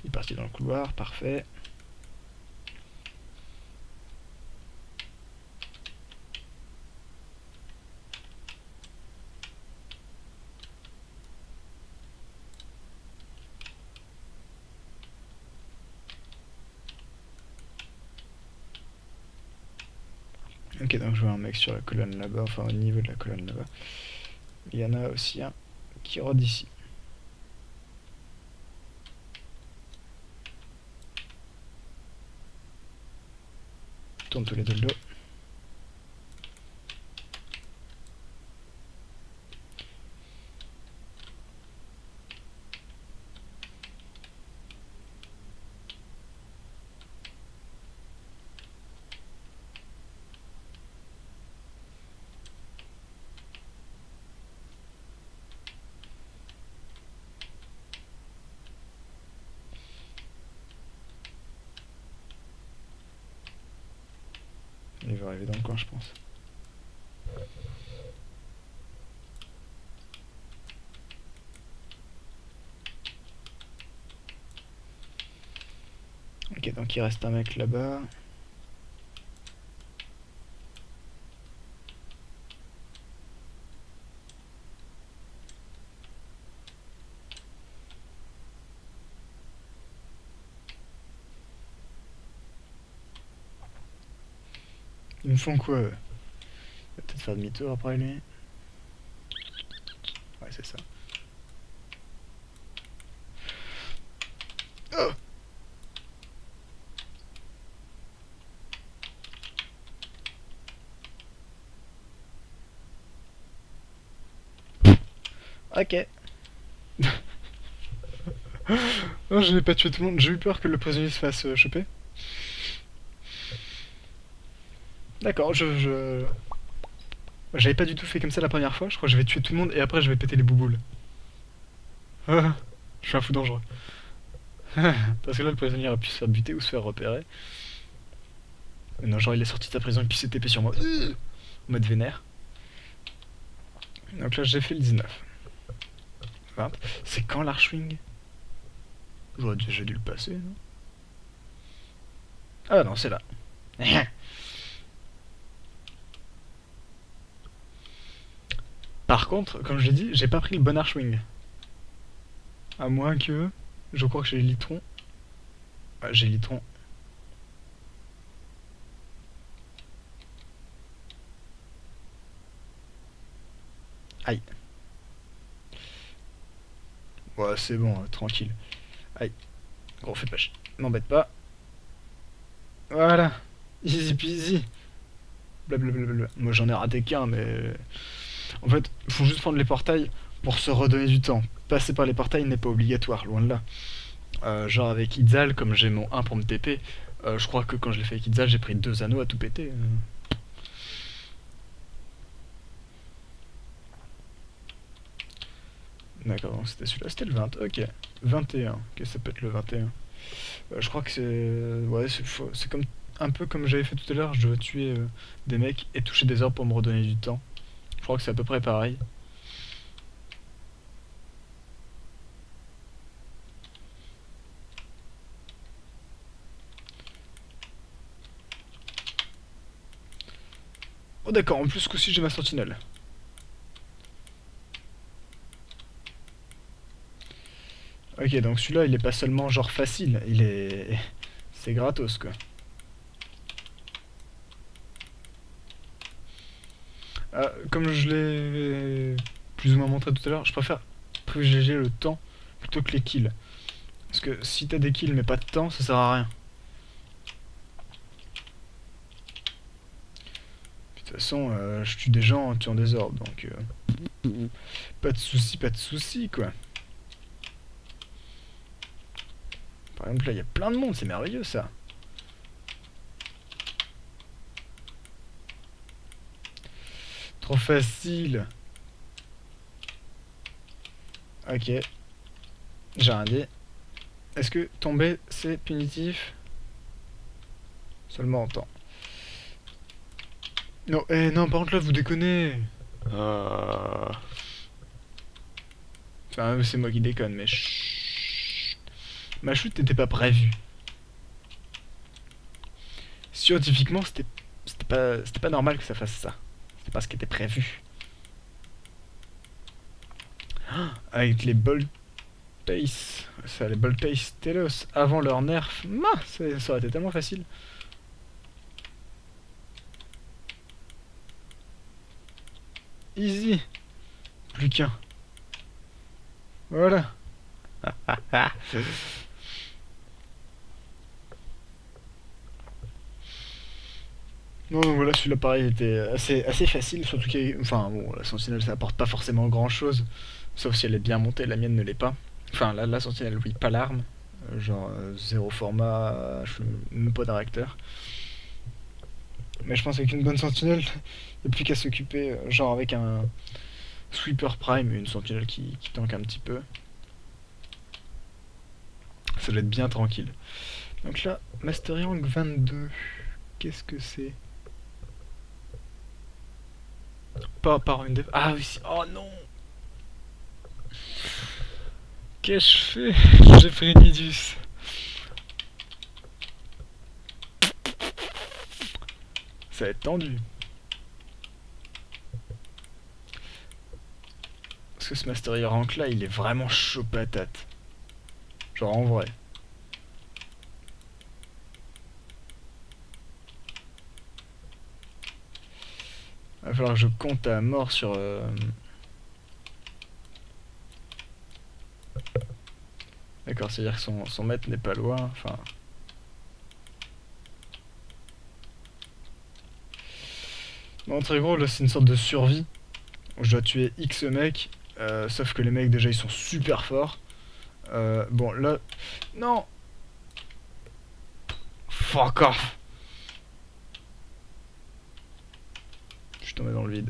Speaker 1: Il est parti dans le couloir, parfait. Ok, donc je vois un mec sur la colonne là-bas, enfin au niveau de la colonne là-bas. Il y en a aussi un qui rôde ici. tourne tous les deux le dos. Il va arriver dans le coin, je pense. Ok, donc il reste un mec là-bas. Ils me font quoi eux? Il va peut-être faire demi-tour après lui. Ouais, c'est ça. Oh! Ok. Non, je n'ai pas tué tout le monde. J'ai eu peur que le prisonnier se fasse choper. D'accord, j'avais pas du tout fait comme ça la première fois. Je crois que je vais tuer tout le monde et après je vais péter les bouboules. Ah, je suis un fou dangereux. Parce que là, le prisonnier aurait pu se faire buter ou se faire repérer. Mais non, genre il est sorti de sa prison et puis s'est épée sur moi. En mode vénère. Donc là, j'ai fait le 19. 20. C'est quand l'Archwing? J'aurais déjà dû le passer, non? Ah non, c'est là. Par contre, comme je l'ai dit, j'ai pas pris le bon Archwing. À moins que... Je crois que j'ai Litron. Ouais, j'ai Litron. Aïe. Ouais, c'est bon, tranquille. Aïe. Gros, fais pas chier. M'embête pas. Voilà. Easy peasy. Blablabla. Moi, j'en ai raté qu'un, mais... En fait, faut juste prendre les portails pour se redonner du temps. Passer par les portails n'est pas obligatoire, loin de là. Genre avec Itzal, comme j'ai mon 1 pour me TP, je crois que quand je l'ai fait avec Itzal, j'ai pris 2 anneaux à tout péter. D'accord, donc c'était celui-là, c'était le 20, ok. 21, ok, ça peut être le 21. Je crois que c'est... Ouais, c'est comme... Un peu comme j'avais fait tout à l'heure, je dois tuer des mecs et toucher des orbes pour me redonner du temps. Je crois que c'est à peu près pareil. Oh d'accord, en plus ce coup-ci j'ai ma sentinelle. Ok, donc celui-là il est pas seulement genre facile, il est... C'est gratos quoi. Comme je l'ai plus ou moins montré tout à l'heure, je préfère privilégier le temps plutôt que les kills. Parce que si t'as des kills mais pas de temps, ça sert à rien. De toute façon, je tue des gens en tuant des orbes, donc... pas de soucis, quoi. Par exemple, là, il y a plein de monde, c'est merveilleux, ça. Trop facile. Ok. J'ai un dé. Est-ce que tomber, c'est punitif? Seulement en temps. Non, non, par contre, là, vous déconnez. Ah. Enfin, c'est moi qui déconne, mais chut. Ma chute n'était pas prévue. Scientifiquement, c'était pas normal que ça fasse ça. C'était pas ce qui était prévu. Avec les Boltace, ça, les Boltace Telos, avant leur nerf, ça aurait été tellement facile. Easy. Plus qu'un. Voilà. Non, non, voilà, celui-là pareil était assez facile, surtout enfin bon, la sentinelle ça apporte pas forcément grand-chose, sauf si elle est bien montée, la mienne ne l'est pas. Enfin, la sentinelle, oui, pas l'arme, genre zéro format, même pas de réacteur. Mais je pense qu'avec une bonne sentinelle, il n'y a plus qu'à s'occuper, genre avec un sweeper prime, une sentinelle qui tank un petit peu. Ça doit être bien tranquille. Donc là, Master Yang 22, qu'est-ce que c'est? Pas par une dev. Ah oui, oh non! Qu'ai-je fait? J'ai pris Nidus. Ça va être tendu. Parce que ce Mastery Rank là, il est vraiment chaud patate. Genre en vrai. Va falloir que je compte à mort sur. D'accord, c'est-à-dire que son maître n'est pas loin. Enfin. Non, très gros, là c'est une sorte de survie. Je dois tuer X mecs. Sauf que les mecs déjà ils sont super forts. Bon là. Non! Fuck off! Je suis tombé dans le vide.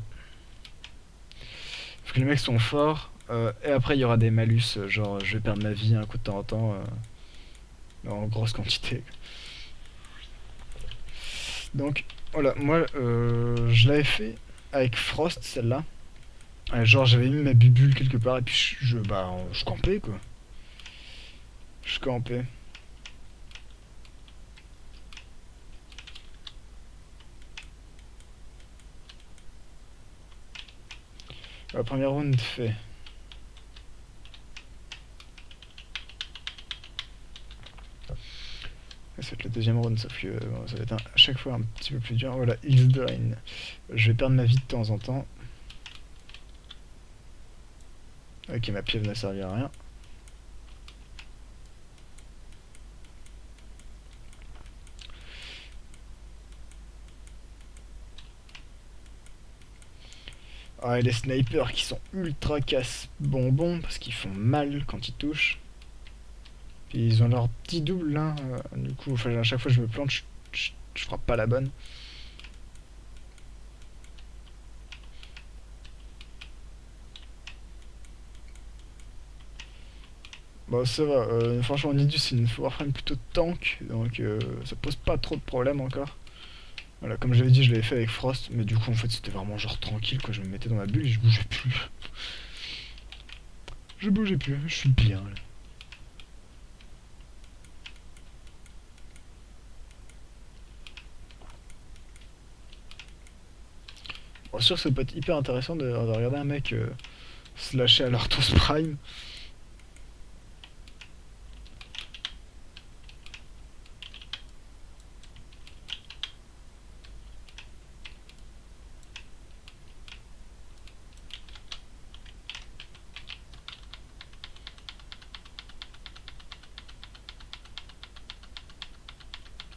Speaker 1: Parce que les mecs sont forts. Et après il y aura des malus. Genre je vais perdre ma vie un coup de temps en temps. En grosse quantité. Donc voilà, moi je l'avais fait avec Frost celle-là. Genre j'avais mis ma bubule quelque part et puis je campais quoi. Je campais. La première round fait. Ça va être la deuxième round, sauf que bon, ça va être à chaque fois un petit peu plus dur. Voilà, X-Drain. Je vais perdre ma vie de temps en temps. Ok, ma pieuvre ne servira à rien. Ah, et les snipers qui sont ultra casse-bonbons parce qu'ils font mal quand ils touchent. Puis ils ont leur petit double là. Du coup, enfin, à chaque fois que je me plante, je frappe pas la bonne. Bon, ça va. Franchement, Nidus, c'est une Warframe plutôt tank, donc ça pose pas trop de problèmes encore. Voilà, comme j'avais dit, je l'avais fait avec Frost, mais du coup, en fait, c'était vraiment genre tranquille, quoi. Je me mettais dans ma bulle et je bougeais plus. Je bougeais plus, je suis bien, là. Bon, sûr, ça peut être hyper intéressant de regarder un mec se lâcher à l'Arthos Prime.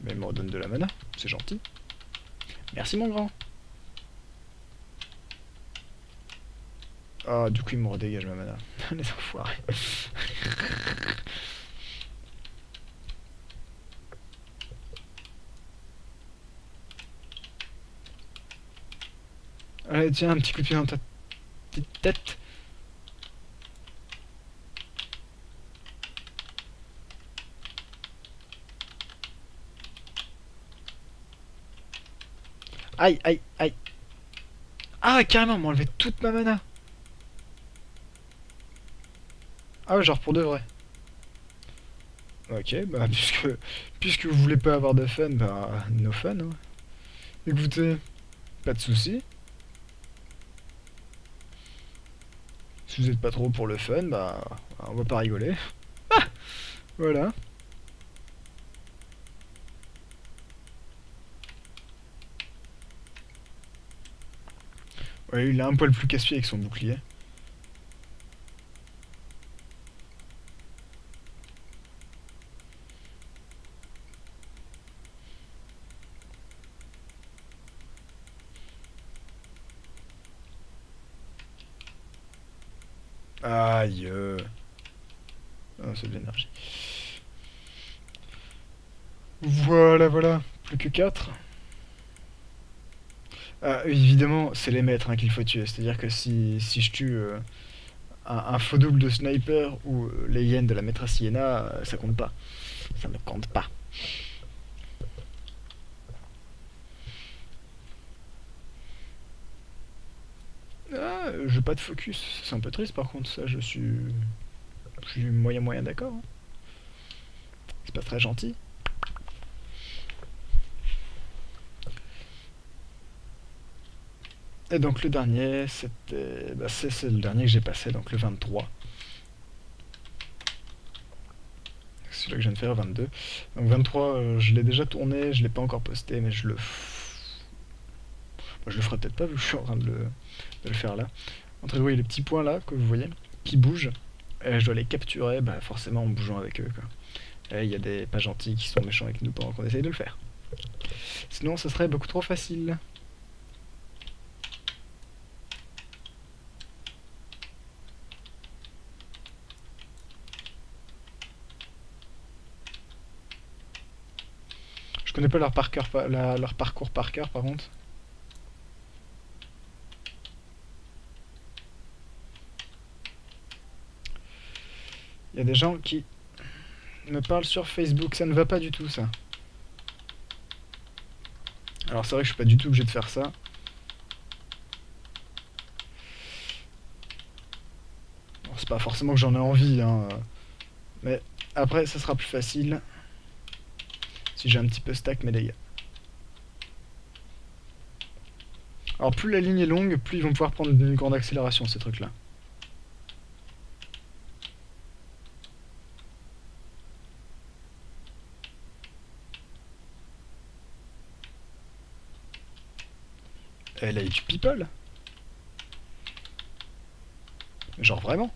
Speaker 1: Mais il me redonne de la mana, c'est gentil. Merci, mon grand. Ah, du coup, il me redégage ma mana. Les enfoirés. Allez, tiens, un petit coup de pied dans ta petite tête. Aïe, aïe, aïe. Ah, carrément, m'a enlevé toute ma mana. Ah ouais, genre pour de vrai. Ok, bah puisque vous voulez pas avoir de fun, bah no fun. Hein. Écoutez, pas de soucis. Si vous êtes pas trop pour le fun, bah on va pas rigoler. Voilà. Ouais, il a un poil plus casse-pied avec son bouclier. Aïe. Oh, c'est de l'énergie. Voilà, voilà. Plus que 4. Ah, évidemment, c'est les maîtres hein, qu'il faut tuer. C'est-à-dire que si je tue un faux double de sniper ou les hyènes de la maîtresse Iena, ça compte pas. Ça ne compte pas. Ah, j'ai pas de focus. C'est un peu triste par contre, ça, je suis moyen d'accord. Hein. C'est pas très gentil. Et donc le dernier, c'était. Bah, c'est le dernier que j'ai passé, donc le 23. C'est celui-là que je viens de faire, 22. Donc 23, je l'ai déjà tourné, je l'ai pas encore posté, mais je le ferai peut-être pas vu que je suis en train de le faire là. Entre vous voyez les petits points là que vous voyez qui bougent. Et je dois les capturer, bah, forcément en bougeant avec eux. Quoi. Et il y a des pas gentils qui sont méchants avec nous pendant qu'on essaye de le faire. Sinon, ce serait beaucoup trop facile. Je connais pas leur parcours par cœur par contre. Il y a des gens qui me parlent sur Facebook, ça ne va pas du tout ça. Alors c'est vrai que je suis pas du tout obligé de faire ça. Bon, c'est pas forcément que j'en ai envie, hein. Mais après, ça sera plus facile si j'ai un petit peu stack mes dégâts. Alors plus la ligne est longue, plus ils vont pouvoir prendre une grande accélération ces trucs là. Elle a eu du people. Genre vraiment.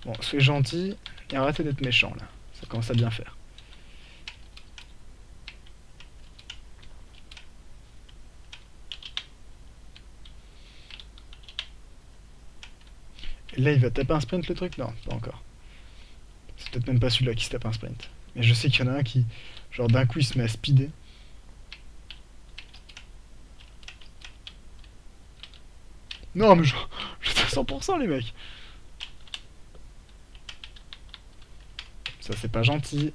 Speaker 1: Bon, soyez gentil et arrêtez d'être méchant là. Ça commence à bien faire. Et là il va taper un sprint le truc? Non, pas encore. C'est peut-être même pas celui-là qui se tape un sprint. Mais je sais qu'il y en a un qui, genre d'un coup il se met à speeder. Non mais j'étais à 100% les mecs. Ça c'est pas gentil.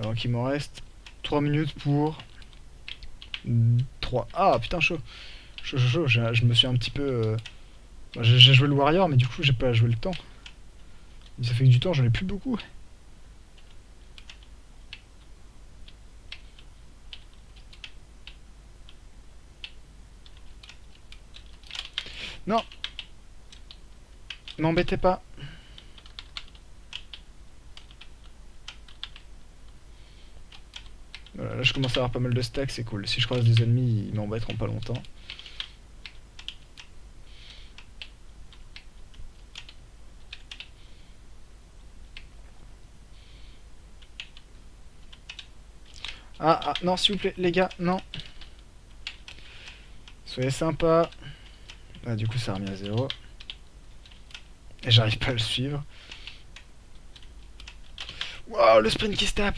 Speaker 1: Donc il m'en reste 3 minutes pour 3. Ah putain chaud. Chaud. Je me suis un petit peu... j'ai joué le Warrior mais du coup j'ai pas joué le temps. Ça fait que du temps j'en ai plus beaucoup. Non. M'embêtez pas. Voilà, là je commence à avoir pas mal de stacks, c'est cool. Si je croise des ennemis, ils m'embêteront pas longtemps. Non, s'il vous plaît, les gars, non. Soyez sympas. Ah, du coup, ça a remis à 0. Et j'arrive pas à le suivre. Waouh, le sprint qui se tape.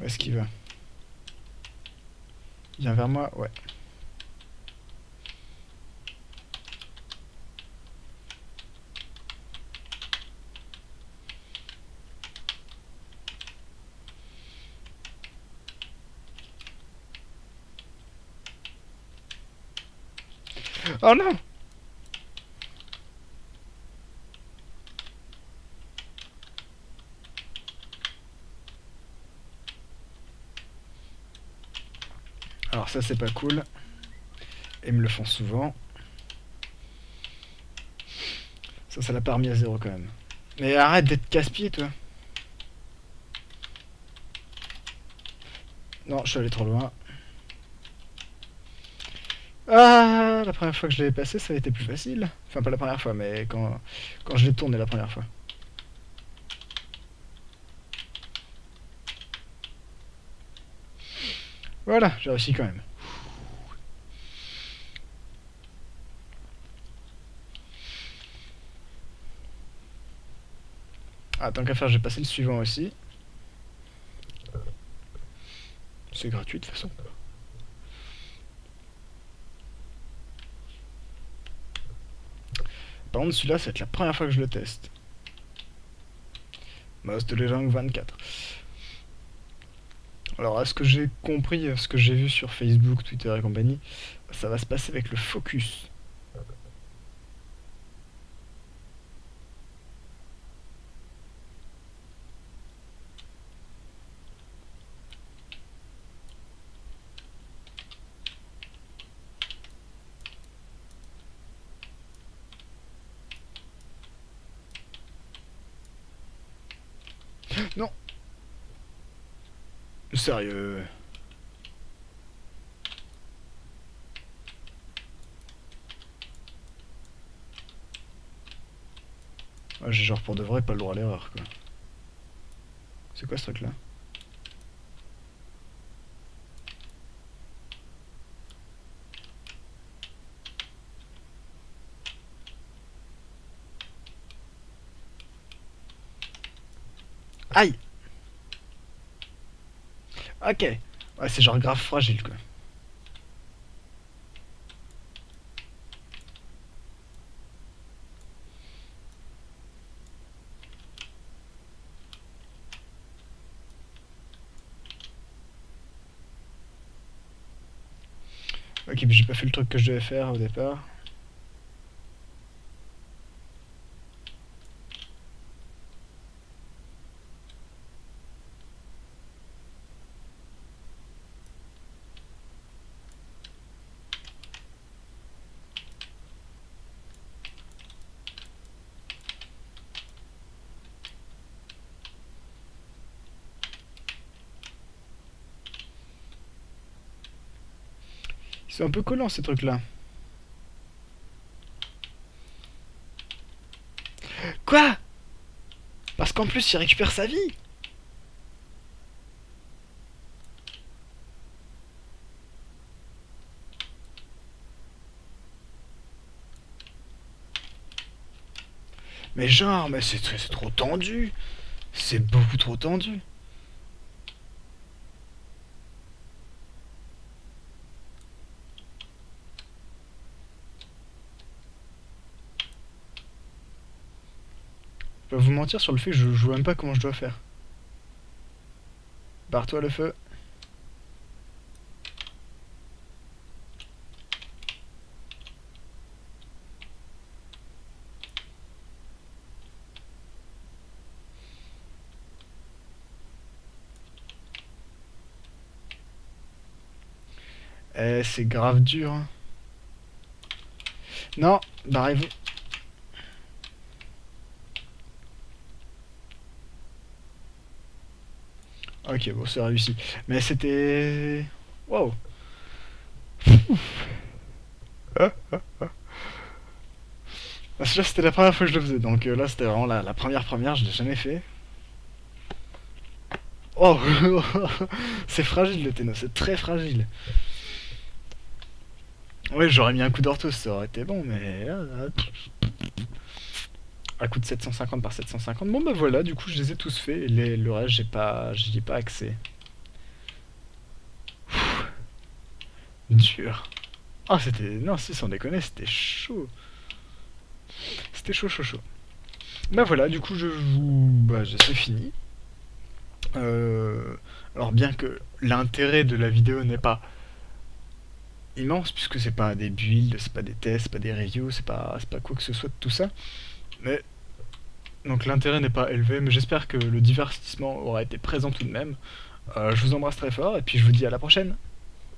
Speaker 1: Où est-ce qu'il va? Il vient vers moi? Ouais. Oh non! Alors ça c'est pas cool. Et ils me le font souvent. Ça l'a pas remis à zéro quand même. Mais arrête d'être casse-pied toi. Non, je suis allé trop loin. Ah, la première fois que je l'avais passé, ça a été plus facile. Enfin, pas la première fois, mais quand je l'ai tourné la première fois. Voilà, j'ai réussi quand même. Ah, tant qu'à faire, j'ai passé le suivant aussi. C'est gratuit de toute façon. Par contre, celui-là, ça va être la première fois que je le teste. Most Legend 24. Alors, à ce que j'ai compris, à ce que j'ai vu sur Facebook, Twitter et compagnie, ça va se passer avec le focus. Non, sérieux. Ah, j'ai genre pour de vrai pas le droit à l'erreur quoi. C'est quoi ce truc là? Aïe. Ok. Ouais, c'est genre grave fragile quoi. Ok, mais j'ai pas fait le truc que je devais faire au départ. Ils sont un peu collants ces trucs là. Quoi? Parce qu'en plus il récupère sa vie. Mais genre, mais c'est trop tendu. C'est beaucoup trop tendu. Je vais vous mentir sur le fait que je vois même pas comment je dois faire. Barre-toi le feu. Eh, c'est grave dur. Hein. Non, barrez-vous. Ok, bon, c'est réussi. Mais c'était... Wow. Parce que là, c'était la première fois que je le faisais. Donc là, c'était vraiment la première. Je l'ai jamais fait. Oh. C'est fragile le Tenno, c'est très fragile. Ouais, j'aurais mis un coup d'orthos, ça aurait été bon, mais là, à coup de 750 par 750. Bon bah voilà, du coup je les ai tous faits. Et le reste, j'y ai pas accès. Dur. Ah c'était... Non si sans déconner, c'était chaud. C'était chaud. Bah voilà, du coup je joue... Bah c'est fini. Alors bien que l'intérêt de la vidéo n'est pas immense, puisque c'est pas des builds, c'est pas des tests, c'est pas des reviews, c'est pas quoi que ce soit de tout ça. Mais donc l'intérêt n'est pas élevé, mais j'espère que le divertissement aura été présent tout de même. Je vous embrasse très fort et puis je vous dis à la prochaine.